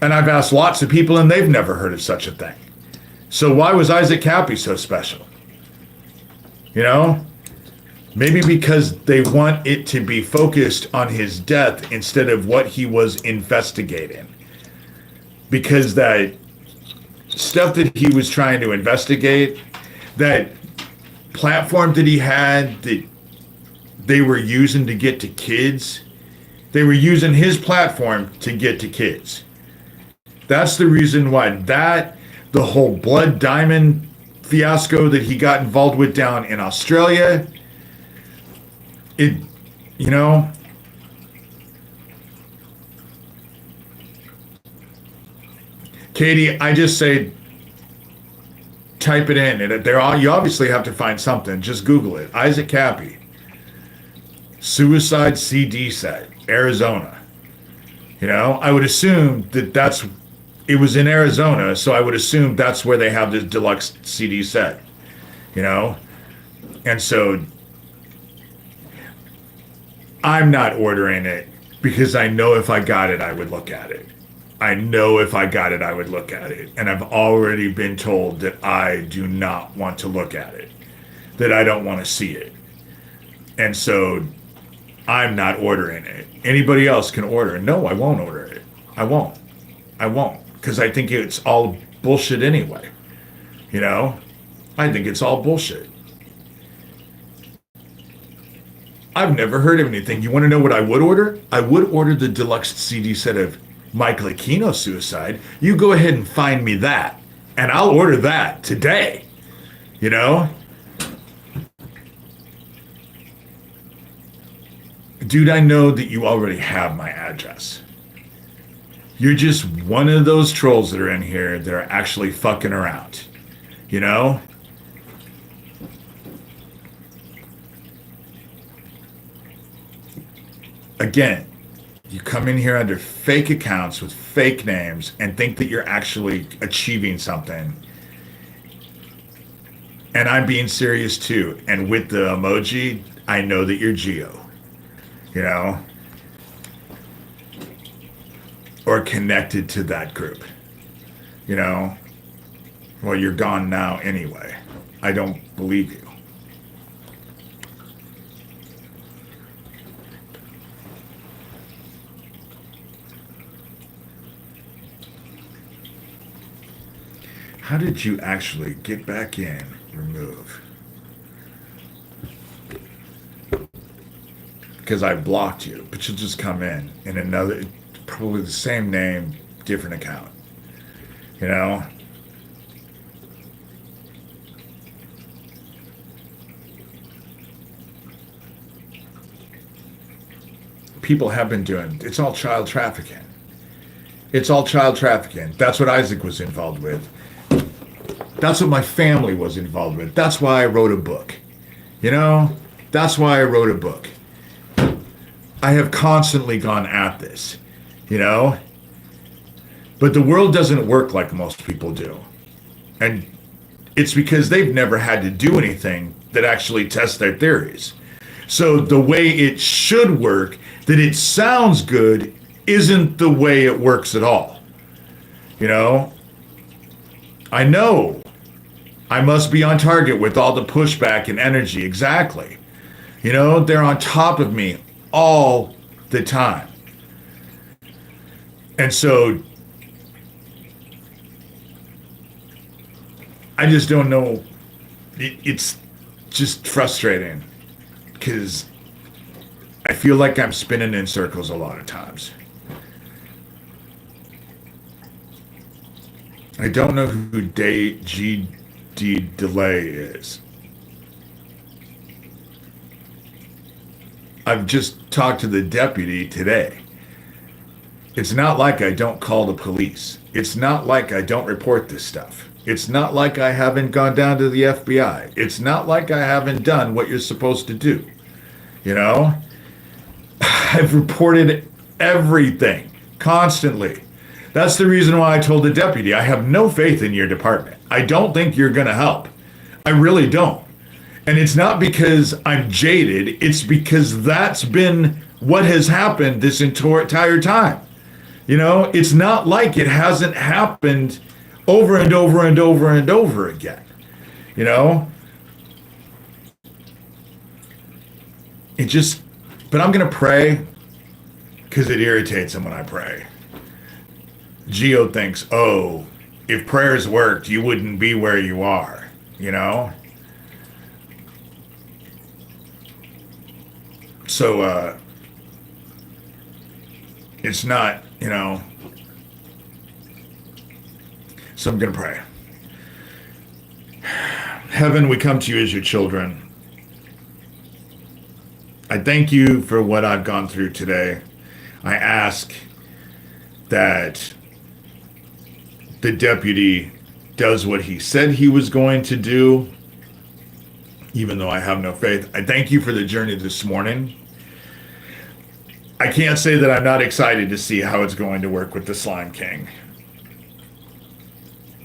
And I've asked lots of people and they've never heard of such a thing. So why was Isaac Cappy so special? Maybe because they want it to be focused on his death instead of what he was investigating. Because that stuff that he was trying to investigate, that platform that he had that they were using to get to kids, they were using his platform to get to kids. That's the reason why the whole Blood Diamond fiasco that he got involved with down in Australia, Katie, I just say type it in. You obviously have to find something. Just Google it. Isaac Cappy. Suicide CD set. Arizona. I would assume that it was in Arizona, so I would assume that's where they have this deluxe CD set. And so I'm not ordering it because I know if I got it, I would look at it. I know if I got it, I would look at it. And I've already been told that I do not want to look at it, that I don't want to see it. And so I'm not ordering it. Anybody else can order it. No, I won't order it. I won't. I won't. Because I think it's all bullshit anyway. You know? I think it's all bullshit. I've never heard of anything. You want to know what I would order? I would order the deluxe CD set of Michael Aquino's Suicide. You go ahead and find me that. And I'll order that today. You know? Dude, I know that you already have my address. You're just one of those trolls that are in here that are actually fucking around. You know? Again, you come in here under fake accounts with fake names and think that you're actually achieving something. And I'm being serious too. And with the emoji, I know that you're Geo. You know? Or connected to that group. You know? Well, you're gone now anyway. I don't believe you. How did you actually get back in? Remove. Because I blocked you, but you'll just come in another, probably the same name, different account. You know? People have been doing, it's all child trafficking. It's all child trafficking. That's what Isaac was involved with. That's what my family was involved with. That's why I wrote a book. You know? That's why I wrote a book. I have constantly gone at this, you know? But the world doesn't work like most people do. And it's because they've never had to do anything that actually tests their theories. So the way it should work, that it sounds good, isn't the way it works at all. You know? I know I must be on target with all the pushback and energy. Exactly. You know, they're on top of me all the time. And so I just don't know. It's just frustrating because I feel like I'm spinning in circles a lot of times. I don't know who GD Delay is. I've just talked to the deputy today. It's not like I don't call the police. It's not like I don't report this stuff. It's not like I haven't gone down to the FBI. It's not like I haven't done what you're supposed to do. You know? I've reported everything constantly. That's the reason why I told the deputy, I have no faith in your department. I don't think you're going to help. I really don't. And it's not because I'm jaded. It's because that's been what has happened this entire time. You know, it's not like it hasn't happened over and over and over and over again. You know? It just, but I'm going to pray because it irritates him when I pray. Geo thinks, oh, if prayers worked, you wouldn't be where you are, you know? So, it's not, you know, so I'm going to pray. Heaven, we come to you as your children. I thank you for what I've gone through today. I ask that the deputy does what he said he was going to do, even though I have no faith. I thank you for the journey this morning. I can't say that I'm not excited to see how it's going to work with the Slime King.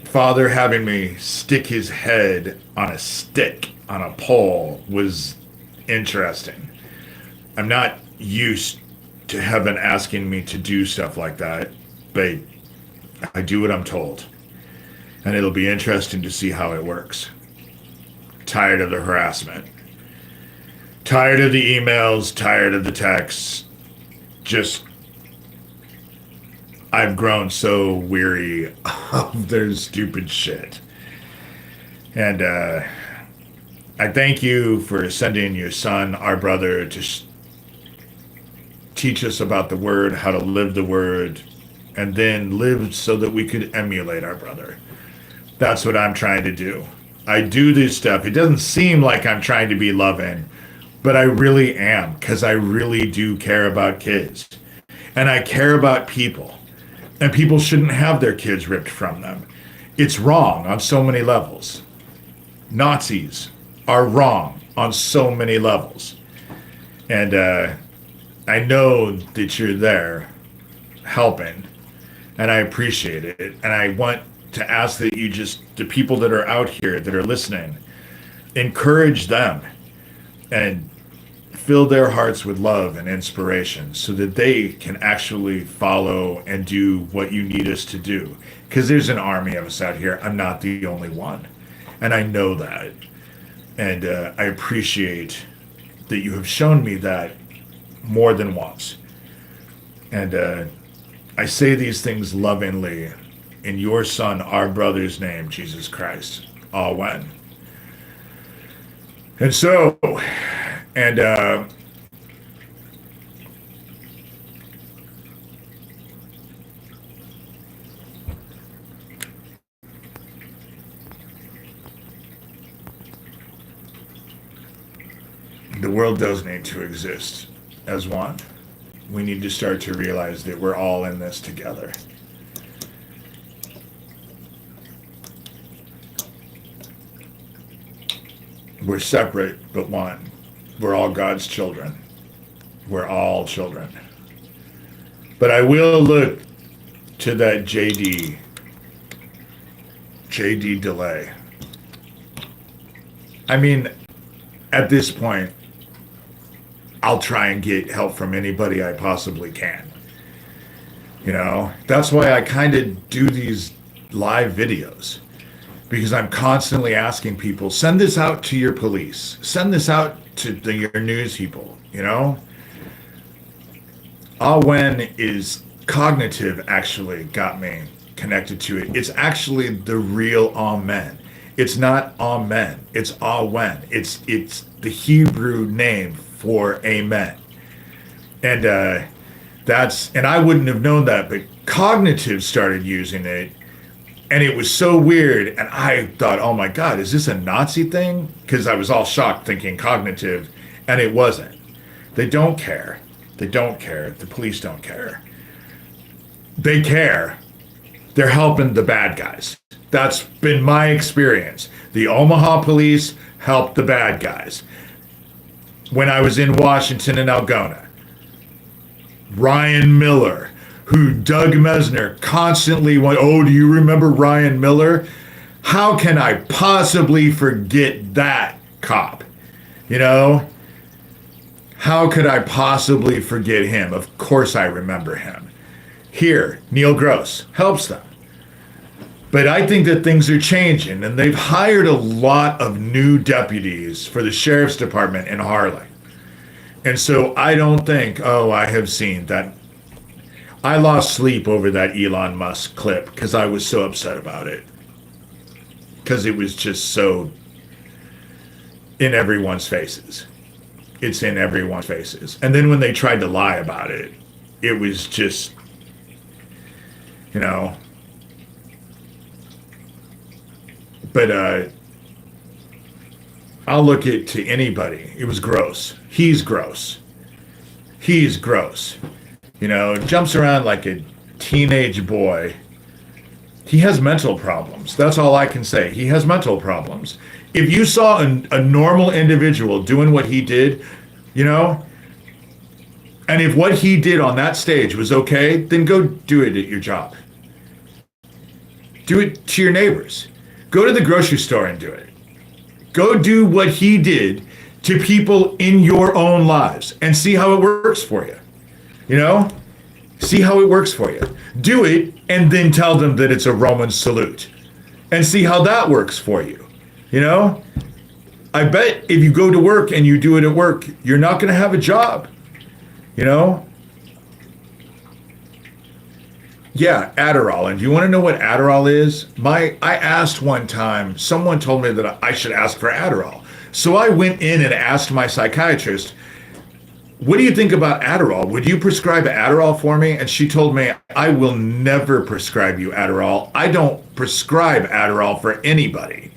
Father having me stick his head on a stick on a pole was interesting. I'm not used to heaven asking me to do stuff like that, but I do what I'm told. And it'll be interesting to see how it works. Tired of the harassment. Tired of the emails, tired of the texts. Just, I've grown so weary of their stupid shit. And I thank you for sending your son, our brother, to teach us about the word, how to live the word, and then live so that we could emulate our brother. That's what I'm trying to do. I do this stuff. It doesn't seem like I'm trying to be loving, but I really am, because I really do care about kids. And I care about people. And people shouldn't have their kids ripped from them. It's wrong on so many levels. Nazis are wrong on so many levels. And I know that you're there helping, and I appreciate it. And I want to ask that you just, the people that are out here that are listening, encourage them and fill their hearts with love and inspiration so that they can actually follow and do what you need us to do. Because there's an army of us out here. I'm not the only one. And I know that. And I appreciate that you have shown me that more than once. And I say these things lovingly in your son, our brother's name, Jesus Christ. Amen. And so, and the world does need to exist as one. We need to start to realize that we're all in this together. We're separate, but one. We're all God's children. We're all children. But I will look to that JD delay. I mean, at this point, I'll try and get help from anybody I possibly can. You know, that's why I kind of do these live videos, because I'm constantly asking people, send this out to your police, send this out to your news people, you know? When is cognitive actually got me connected to it. It's actually the real amen. It's not amen, it's awen. It's the Hebrew name for amen. And and I wouldn't have known that, but cognitive started using it, and it was so weird, and I thought, oh my God, is this a Nazi thing? Because I was all shocked thinking cognitive, and it wasn't. They don't care. They don't care. The police don't care. They care. They're helping the bad guys. That's been my experience. The Omaha police helped the bad guys. When I was in Washington and Algona, Ryan Miller, who Doug Mesner constantly went, oh, do you remember Ryan Miller? How can I possibly forget that cop? You know? How could I possibly forget him? Of course I remember him. Here, Neil Gross helps them. But I think that things are changing, and they've hired a lot of new deputies for the sheriff's department in Harley. And so I don't think, I have seen that. I lost sleep over that Elon Musk clip because I was so upset about it. Because it was just so in everyone's faces. It's in everyone's faces. And then when they tried to lie about it, it was just, you know. But I'll look it to anybody. It was gross. He's gross. He's gross. You know, jumps around like a teenage boy. He has mental problems. That's all I can say. He has mental problems. If you saw a normal individual doing what he did, you know, and if what he did on that stage was okay, then go do it at your job. Do it to your neighbors. Go to the grocery store and do it. Go do what he did to people in your own lives and see how it works for you. You know, see how it works for you. Do it and then tell them that it's a Roman salute and see how that works for you. You know, I bet if you go to work and you do it at work, you're not going to have a job. You know? Yeah, Adderall. And do you want to know what Adderall is? I asked one time, someone told me that I should ask for Adderall. So I went in and asked my psychiatrist, what do you think about Adderall? Would you prescribe Adderall for me? And she told me, I will never prescribe you Adderall. I don't prescribe Adderall for anybody.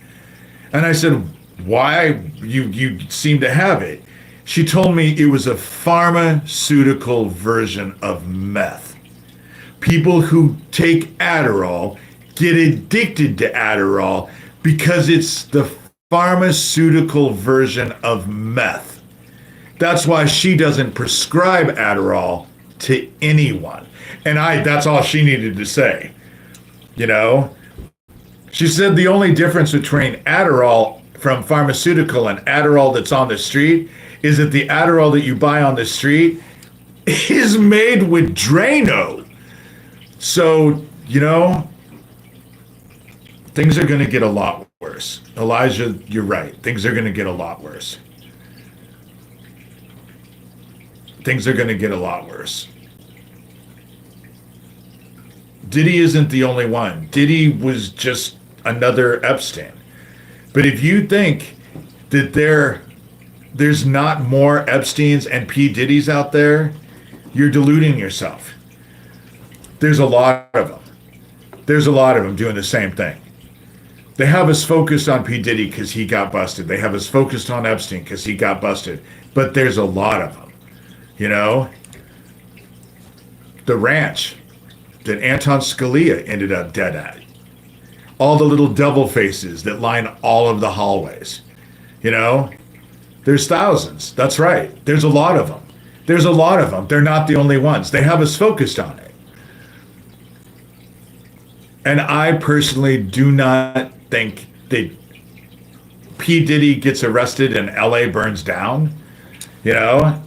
And I said, why? You seem to have it. She told me it was a pharmaceutical version of meth. People who take Adderall get addicted to Adderall because it's the pharmaceutical version of meth. That's why she doesn't prescribe Adderall to anyone. And that's all she needed to say. You know? She said the only difference between Adderall from pharmaceutical and Adderall that's on the street is that the Adderall that you buy on the street is made with Drano. So, you know, things are going to get a lot worse. Elijah, you're right. Things are going to get a lot worse. Things are going to get a lot worse. Diddy isn't the only one. Diddy was just another Epstein. But if you think that there's not more Epsteins and P. Diddy's out there, you're deluding yourself. There's a lot of them. There's a lot of them doing the same thing. They have us focused on P. Diddy because he got busted. They have us focused on Epstein because he got busted. But there's a lot of them. You know? The ranch that Anton Scalia ended up dead at. All the little devil faces that line all of the hallways. You know? There's thousands. That's right. There's a lot of them. There's a lot of them. They're not the only ones. They have us focused on it. And I personally do not think that P. Diddy gets arrested and LA burns down. You know?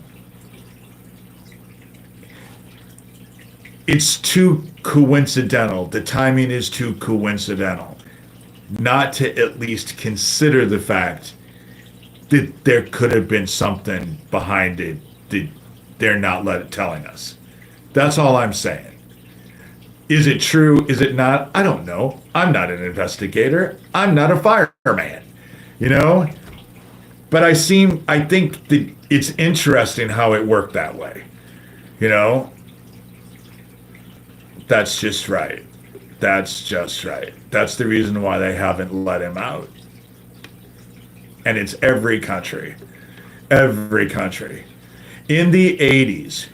It's too coincidental. The timing is too coincidental not to at least consider the fact that there could have been something behind it that they're not telling us. That's all I'm saying. Is it true? Is it not? I don't know. I'm not an investigator. I'm not a fireman, you know? But I think that it's interesting how it worked that way, you know? That's just right. That's just right. That's the reason why they haven't let him out. And it's every country. Every country. In the 80s,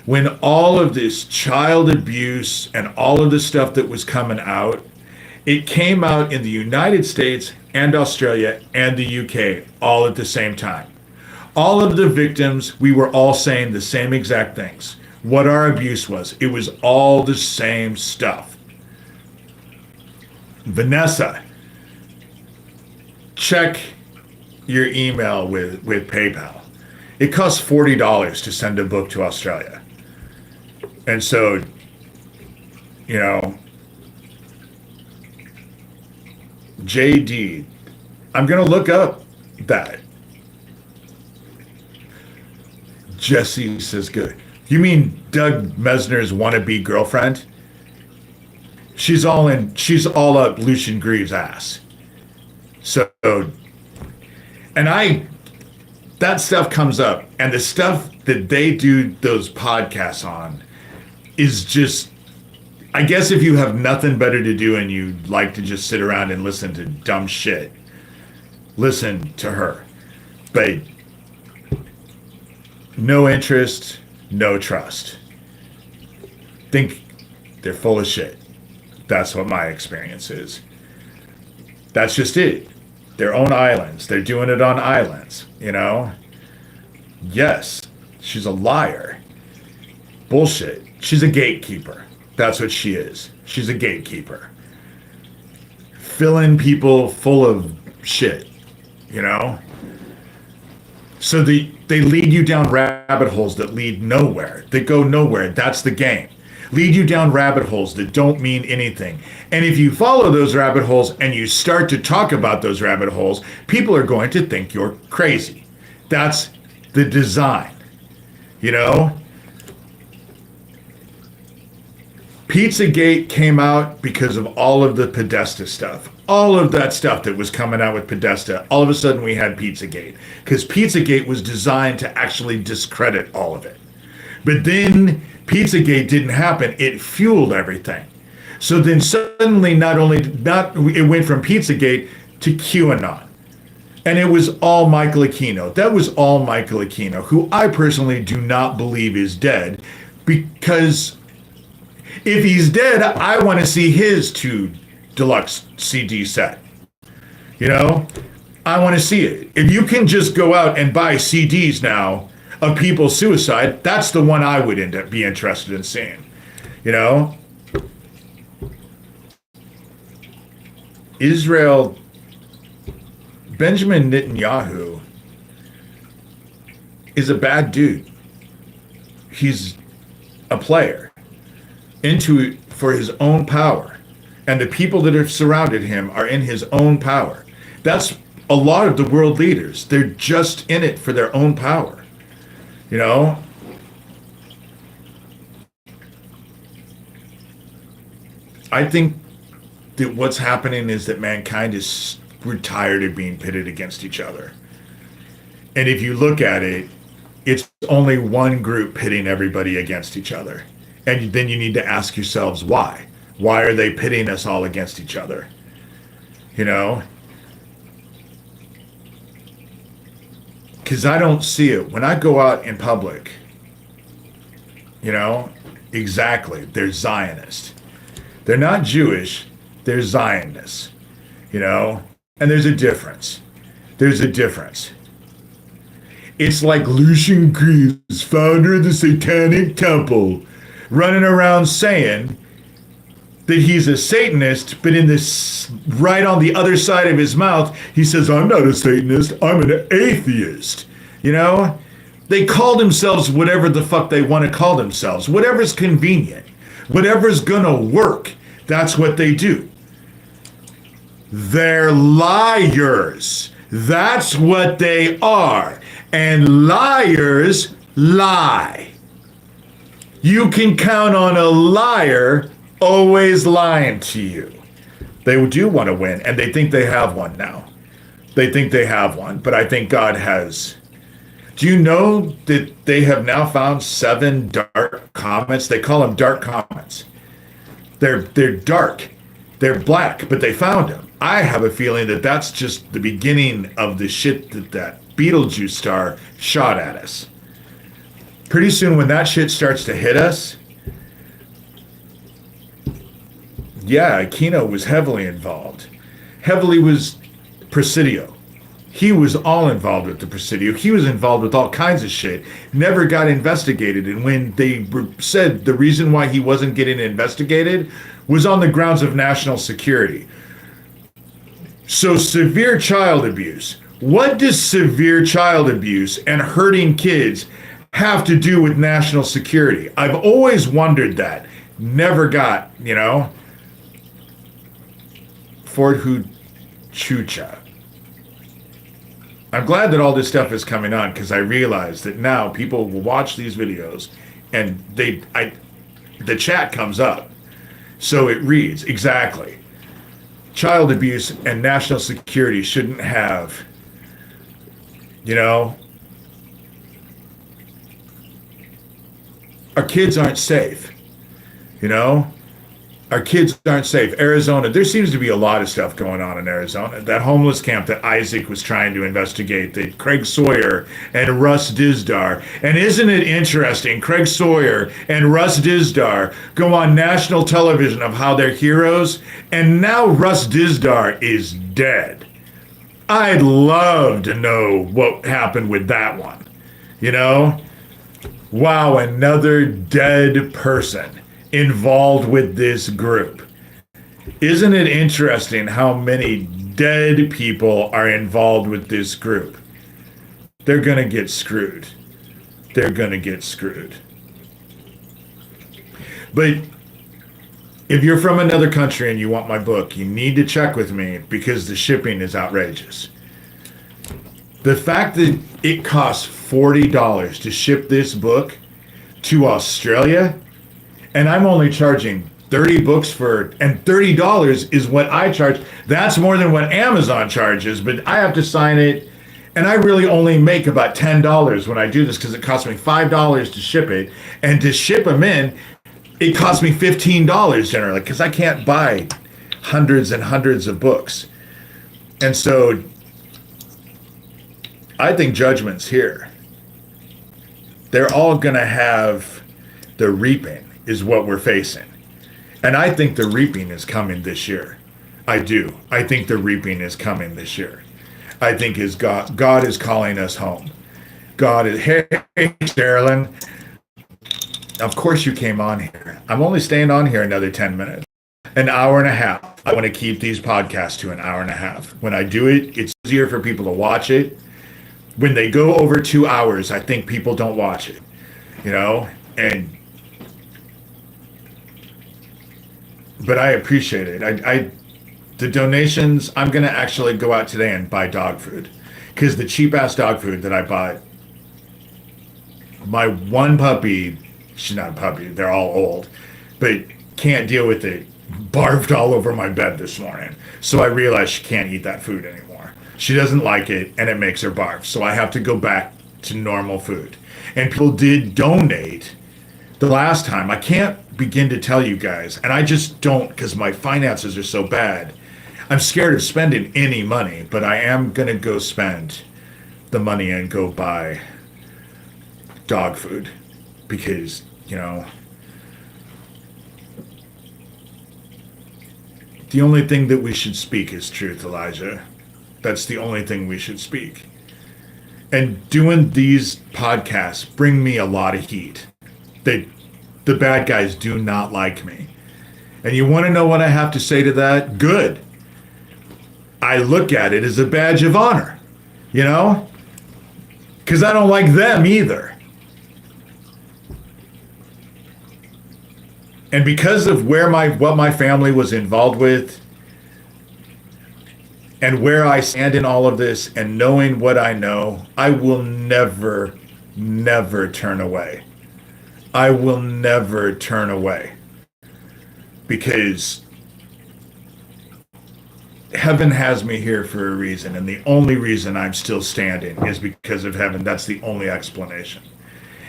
when all of this child abuse and all of the stuff that was coming out, it came out in the United States and Australia and the UK all at the same time. All of the victims, we were all saying the same exact things. What our abuse was. It was all the same stuff. Vanessa, check your email with PayPal. It costs $40 to send a book to Australia. And so, you know, JD, I'm going to look up that. Jesse says good. You mean Doug Mesner's wannabe girlfriend? She's all up Lucian Greaves' ass. So, and that stuff comes up, and the stuff that they do those podcasts on is just, I guess if you have nothing better to do and you like to just sit around and listen to dumb shit, listen to her. But no interest, no trust. Think they're full of shit. That's what my experience is. That's just it. Their own islands. They're doing it on islands, you know? Yes, she's a liar. Bullshit. She's a gatekeeper. That's what she is. She's a gatekeeper. Filling people full of shit, you know? So they lead you down rabbit holes that lead nowhere, that go nowhere. That's the game. Lead you down rabbit holes that don't mean anything. And if you follow those rabbit holes and you start to talk about those rabbit holes, people are going to think you're crazy. That's the design, you know? Pizzagate came out because of all of the Podesta stuff. All of that stuff that was coming out with Podesta, all of a sudden we had Pizzagate. Because Pizzagate was designed to actually discredit all of it. But then Pizzagate didn't happen. It fueled everything. So then suddenly it went from Pizzagate to QAnon. And it was all Michael Aquino. That was all Michael Aquino, who I personally do not believe is dead, because if he's dead, I want to see his 2 deluxe CD set. You know, I want to see it. If you can just go out and buy CDs now of people's suicide, that's the one I would be interested in seeing. You know, Benjamin Netanyahu is a bad dude. He's a player into it for his own power. And the people that have surrounded him are in his own power. That's a lot of the world leaders. They're just in it for their own power. You know? I think that what's happening is that mankind we're tired of being pitted against each other. And if you look at it, it's only one group pitting everybody against each other. And then you need to ask yourselves why. Why are they pitting us all against each other? You know? Because I don't see it. When I go out in public, you know, exactly, they're Zionists. They're not Jewish, they're Zionists. You know? And there's a difference. There's a difference. It's like Lucian Greaves, founder of the Satanic Temple, running around saying that he's a Satanist, but in this, right on the other side of his mouth, he says, I'm not a Satanist, I'm an atheist. You know? They call themselves whatever the fuck they want to call themselves. Whatever's convenient. Whatever's gonna work. That's what they do. They're liars. That's what they are. And liars lie. You can count on a liar always lying to you. They do want to win, and they think they have one now. They think they have one, but I think God has. Do you know that they have now found 7 dark comets? They call them dark comets. They're dark. They're black, but they found them. I have a feeling that that's just the beginning of the shit that Beetlejuice star shot at us. Pretty soon when that shit starts to hit us, yeah, Aquino was heavily involved. Heavily was Presidio. He was all involved with the Presidio. He was involved with all kinds of shit. Never got investigated. And when they said the reason why he wasn't getting investigated was on the grounds of national security. So severe child abuse. What does severe child abuse and hurting kids have to do with national security? I've always wondered that. Never got, you know. Fort Huchucha. I'm glad that all this stuff is coming on, because I realize that now people will watch these videos and the chat comes up. So it reads, exactly. Child abuse and national security shouldn't have, you know, our kids aren't safe, you know? Our kids aren't safe. Arizona, there seems to be a lot of stuff going on in Arizona. That homeless camp that Isaac was trying to investigate, that Craig Sawyer and Russ Dizdar. And isn't it interesting, Craig Sawyer and Russ Dizdar go on national television of how they're heroes, and now Russ Dizdar is dead. I'd love to know what happened with that one. You know? Wow, another dead person involved with this group. Isn't it interesting how many dead people are involved with this group? they're going to get screwed. They're going to get screwed. But if you're from another country and you want my book, you need to check with me because the shipping is outrageous. The fact that it costs $40 to ship this book to Australia, and I'm only charging 30 books for, and $30 is what I charge. That's more than what Amazon charges, but I have to sign it. And I really only make about $10 when I do this because it costs me $5 to ship it. And to ship them in, it costs me $15 generally because I can't buy hundreds and hundreds of books. And so I think judgment's here. They're all going to have the reaping is what we're facing. And I think the reaping is coming this year. I do. I think the reaping is coming this year. I think God is calling us home. God is, hey, Sherilyn, of course you came on here. I'm only staying on here another 10 minutes. An hour and a half. I want to keep these podcasts to an hour and a half. When I do it, it's easier for people to watch it. When they go over 2 hours, I think people don't watch it, but I appreciate it. The donations, I'm going to actually go out today and buy dog food because the cheap ass dog food that I bought, my one puppy, she's not a puppy, they're all old, but can't deal with it, barfed all over my bed this morning. So I realized she can't eat that food anymore. She doesn't like it and it makes her barf. So I have to go back to normal food. And people did donate the last time. I can't begin to tell you guys, and I just don't because my finances are so bad. I'm scared of spending any money, but I am going to go spend the money and go buy dog food because, the only thing that we should speak is truth, Elijah. That's the only thing we should speak. And doing these podcasts bring me a lot of heat. The bad guys do not like me. And you want to know what I have to say to that? Good. I look at it as a badge of honor, because I don't like them either. And because of what my family was involved with and where I stand in all of this and knowing what I know, I will never, never turn away. I will never turn away because heaven has me here for a reason, and the only reason I'm still standing is because of heaven. That's the only explanation.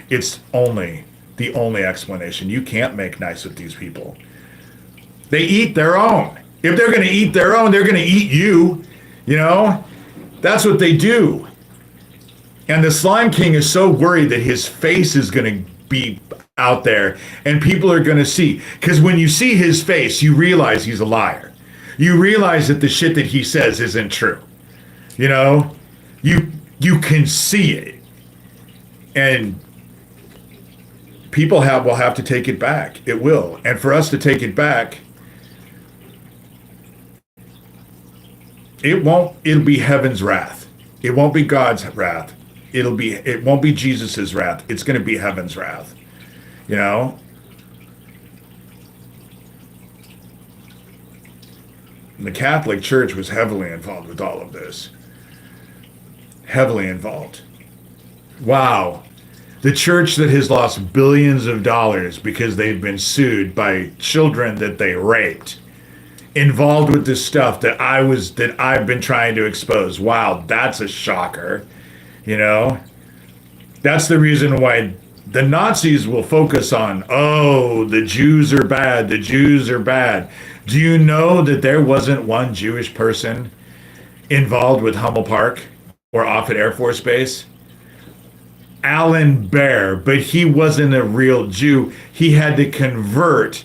It's only the only explanation. You can't make nice with these people. They eat their own. If they're going to eat their own, they're going to eat you. That's what they do. And the Slime King is so worried that his face is going to be out there and people are going to see. Because when you see his face, you realize he's a liar. You realize that the shit that he says isn't true. You can see it. And people will have to take it back. It will. And for us to take it back, it'll be heaven's wrath. It won't be God's wrath. It won't be Jesus's wrath. It's going to be heaven's wrath. The Catholic Church was heavily involved with all of this. Heavily involved. Wow. The church that has lost billions of dollars because they've been sued by children that they raped, involved with this stuff that I've been trying to expose. Wow, that's a shocker. That's the reason why the Nazis will focus on, the Jews are bad, the Jews are bad. Do you know that there wasn't one Jewish person involved with Hummel Park or Offutt Air Force Base? Alan Baer, but he wasn't a real Jew. He had to convert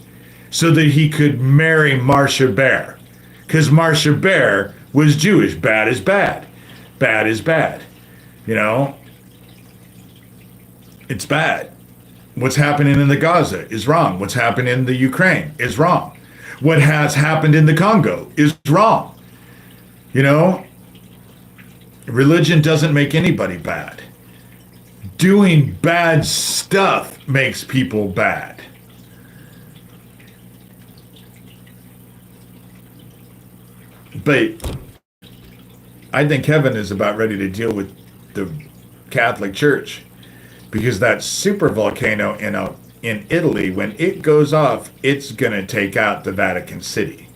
so that he could marry Marcia Baer, because Marcia Baer was Jewish. Bad is bad. Bad is bad. It's bad. What's happening in the Gaza is wrong. What's happening in the Ukraine is wrong. What has happened in the Congo is wrong. Religion doesn't make anybody bad. Doing bad stuff makes people bad. But I think heaven is about ready to deal with the Catholic Church, because that super volcano in Italy, when it goes off, it's going to take out the Vatican City.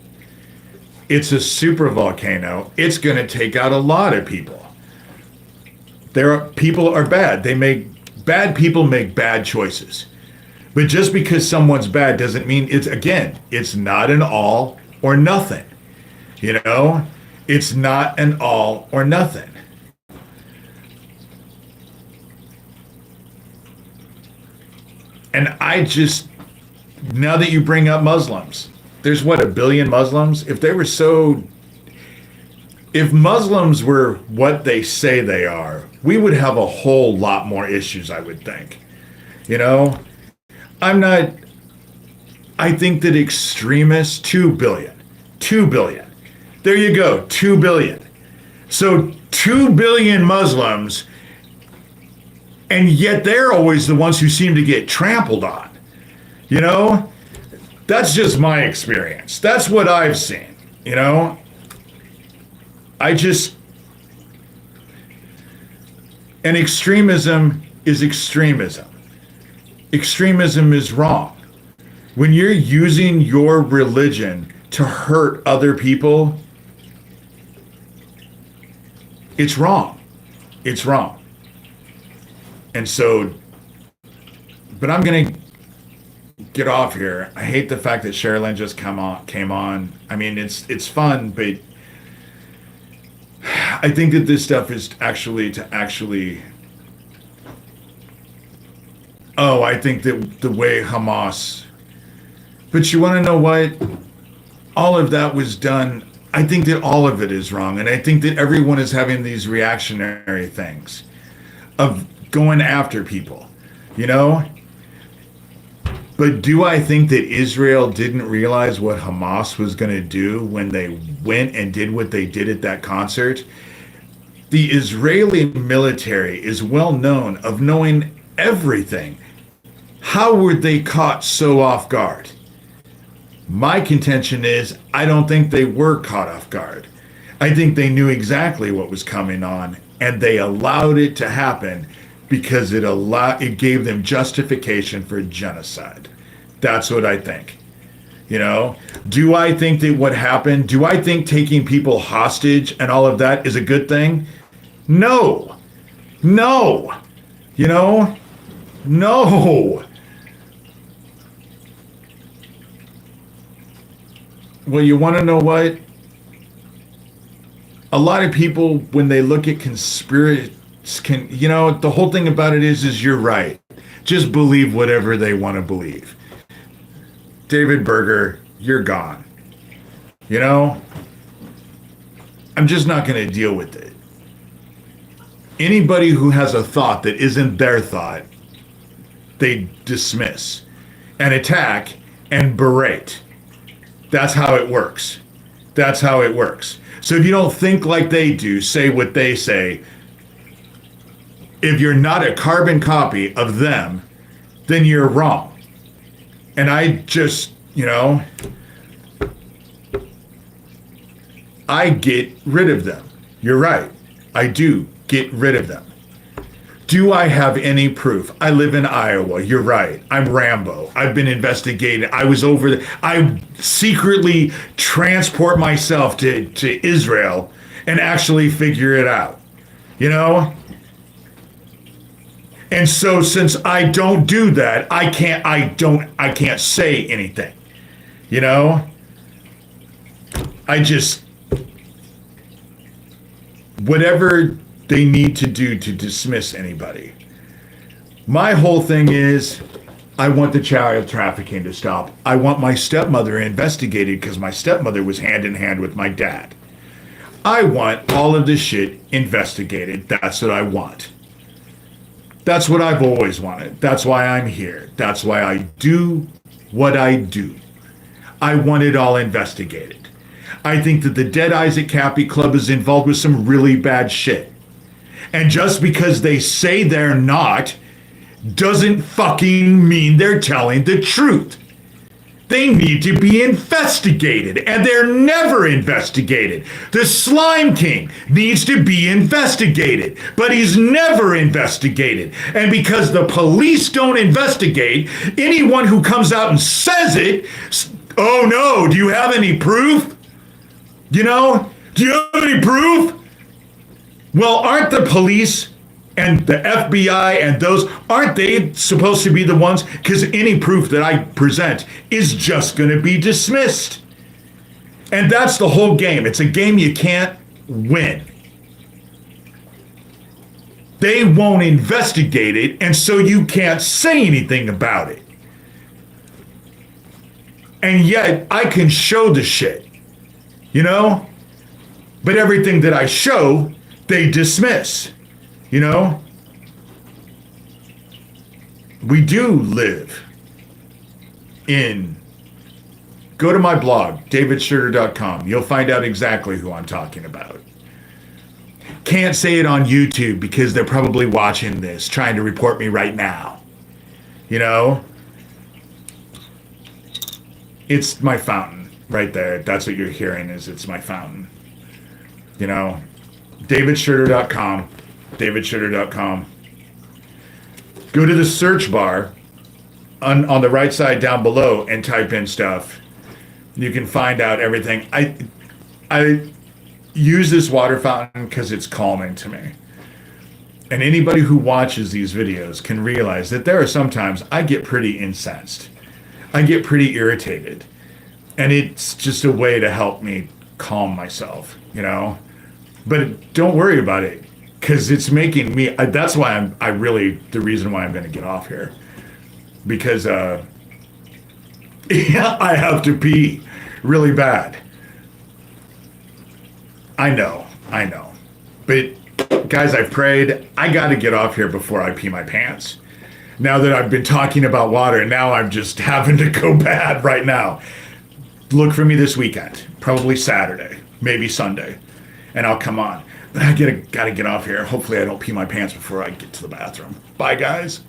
It's a super volcano. It's going to take out a lot of people. People are bad. Bad people make bad choices. But just because someone's bad doesn't mean it's not an all or nothing. You know, it's not an all or nothing. And now that you bring up Muslims, there's what, 1 billion Muslims? If Muslims were what they say they are, we would have a whole lot more issues, I would think. You know, I think that extremists, 2 billion. There you go, 2 billion. So 2 billion Muslims, and yet they're always the ones who seem to get trampled on. You know, that's just my experience. That's what I've seen, you know. And extremism is extremism. Extremism is wrong. When you're using your religion to hurt other people, it's wrong. It's wrong. And so, but I'm going to get off here. I hate the fact that Sherilyn just came on. I mean, it's fun, but I think that this stuff is I think that the way Hamas, but you want to know what? All of that was done. I think that all of it is wrong. And I think that everyone is having these reactionary things of going after people, you know? But do I think that Israel didn't realize what Hamas was going to do when they went and did what they did at that concert? The Israeli military is well known of knowing everything. How were they caught so off guard? My contention is I don't think they were caught off guard. I think they knew exactly what was coming on, and they allowed it to happen because it gave them justification for genocide. That's what I think. You know, do I think that what happened, do I think taking people hostage and all of that is a good thing? No. You know, no. Well, you want to know what? A lot of people, when they look at conspiracy, the whole thing about it is you're right. Just believe whatever they want to believe. David Berger, you're gone. You know, I'm just not going to deal with it. Anybody who has a thought that isn't their thought, they dismiss and attack and berate. That's how it works. That's how it works. So if you don't think like they do, say what they say, if you're not a carbon copy of them, then you're wrong. And I just, I get rid of them. You're right. I do get rid of them. Do I have any proof? I live in Iowa. You're right. I'm Rambo. I've been investigated. I was over there. I secretly transport myself to Israel and actually figure it out. You know? And so since I don't do that, I can't say anything. You know? Whatever they need to do to dismiss anybody. My whole thing is, I want the child trafficking to stop. I want my stepmother investigated because my stepmother was hand in hand with my dad. I want all of this shit investigated. That's what I want. That's what I've always wanted. That's why I'm here. That's why I do what I do. I want it all investigated. I think that the Dead Isaac Cappy Club is involved with some really bad shit. And just because they say they're not, doesn't fucking mean they're telling the truth. They need to be investigated, and they're never investigated. The Slime King needs to be investigated, but he's never investigated. And because the police don't investigate, anyone who comes out and says it, oh no, do you have any proof? You know, do you have any proof? Well, aren't the police and the FBI and those, aren't they supposed to be the ones? Because any proof that I present is just going to be dismissed. And that's the whole game. It's a game you can't win. They won't investigate it, and so you can't say anything about it. And yet, I can show the shit, you know? But everything that I show, they dismiss. You know, we do live in, go to my blog, davidshurter.com. You'll find out exactly who I'm talking about. Can't say it on YouTube because they're probably watching this, trying to report me right now. You know, it's my fountain right there. That's what you're hearing is it's my fountain. You know, davidshurter.com. davidshurter.com. Go to the search bar on the right side down below and type in stuff. You can find out everything. I use this water fountain because it's calming to me. And anybody who watches these videos can realize that there are sometimes I get pretty incensed. I get pretty irritated. And it's just a way to help me calm myself, you know? But don't worry about it. Because it's making me, that's why the reason why I'm going to get off here. Because yeah, I have to pee really bad. I know. But guys, I've prayed. I got to get off here before I pee my pants. Now that I've been talking about water, now I'm just having to go bad right now. Look for me this weekend, probably Saturday, maybe Sunday, and I'll come on. But I gotta get off here. Hopefully I don't pee my pants before I get to the bathroom. Bye, guys.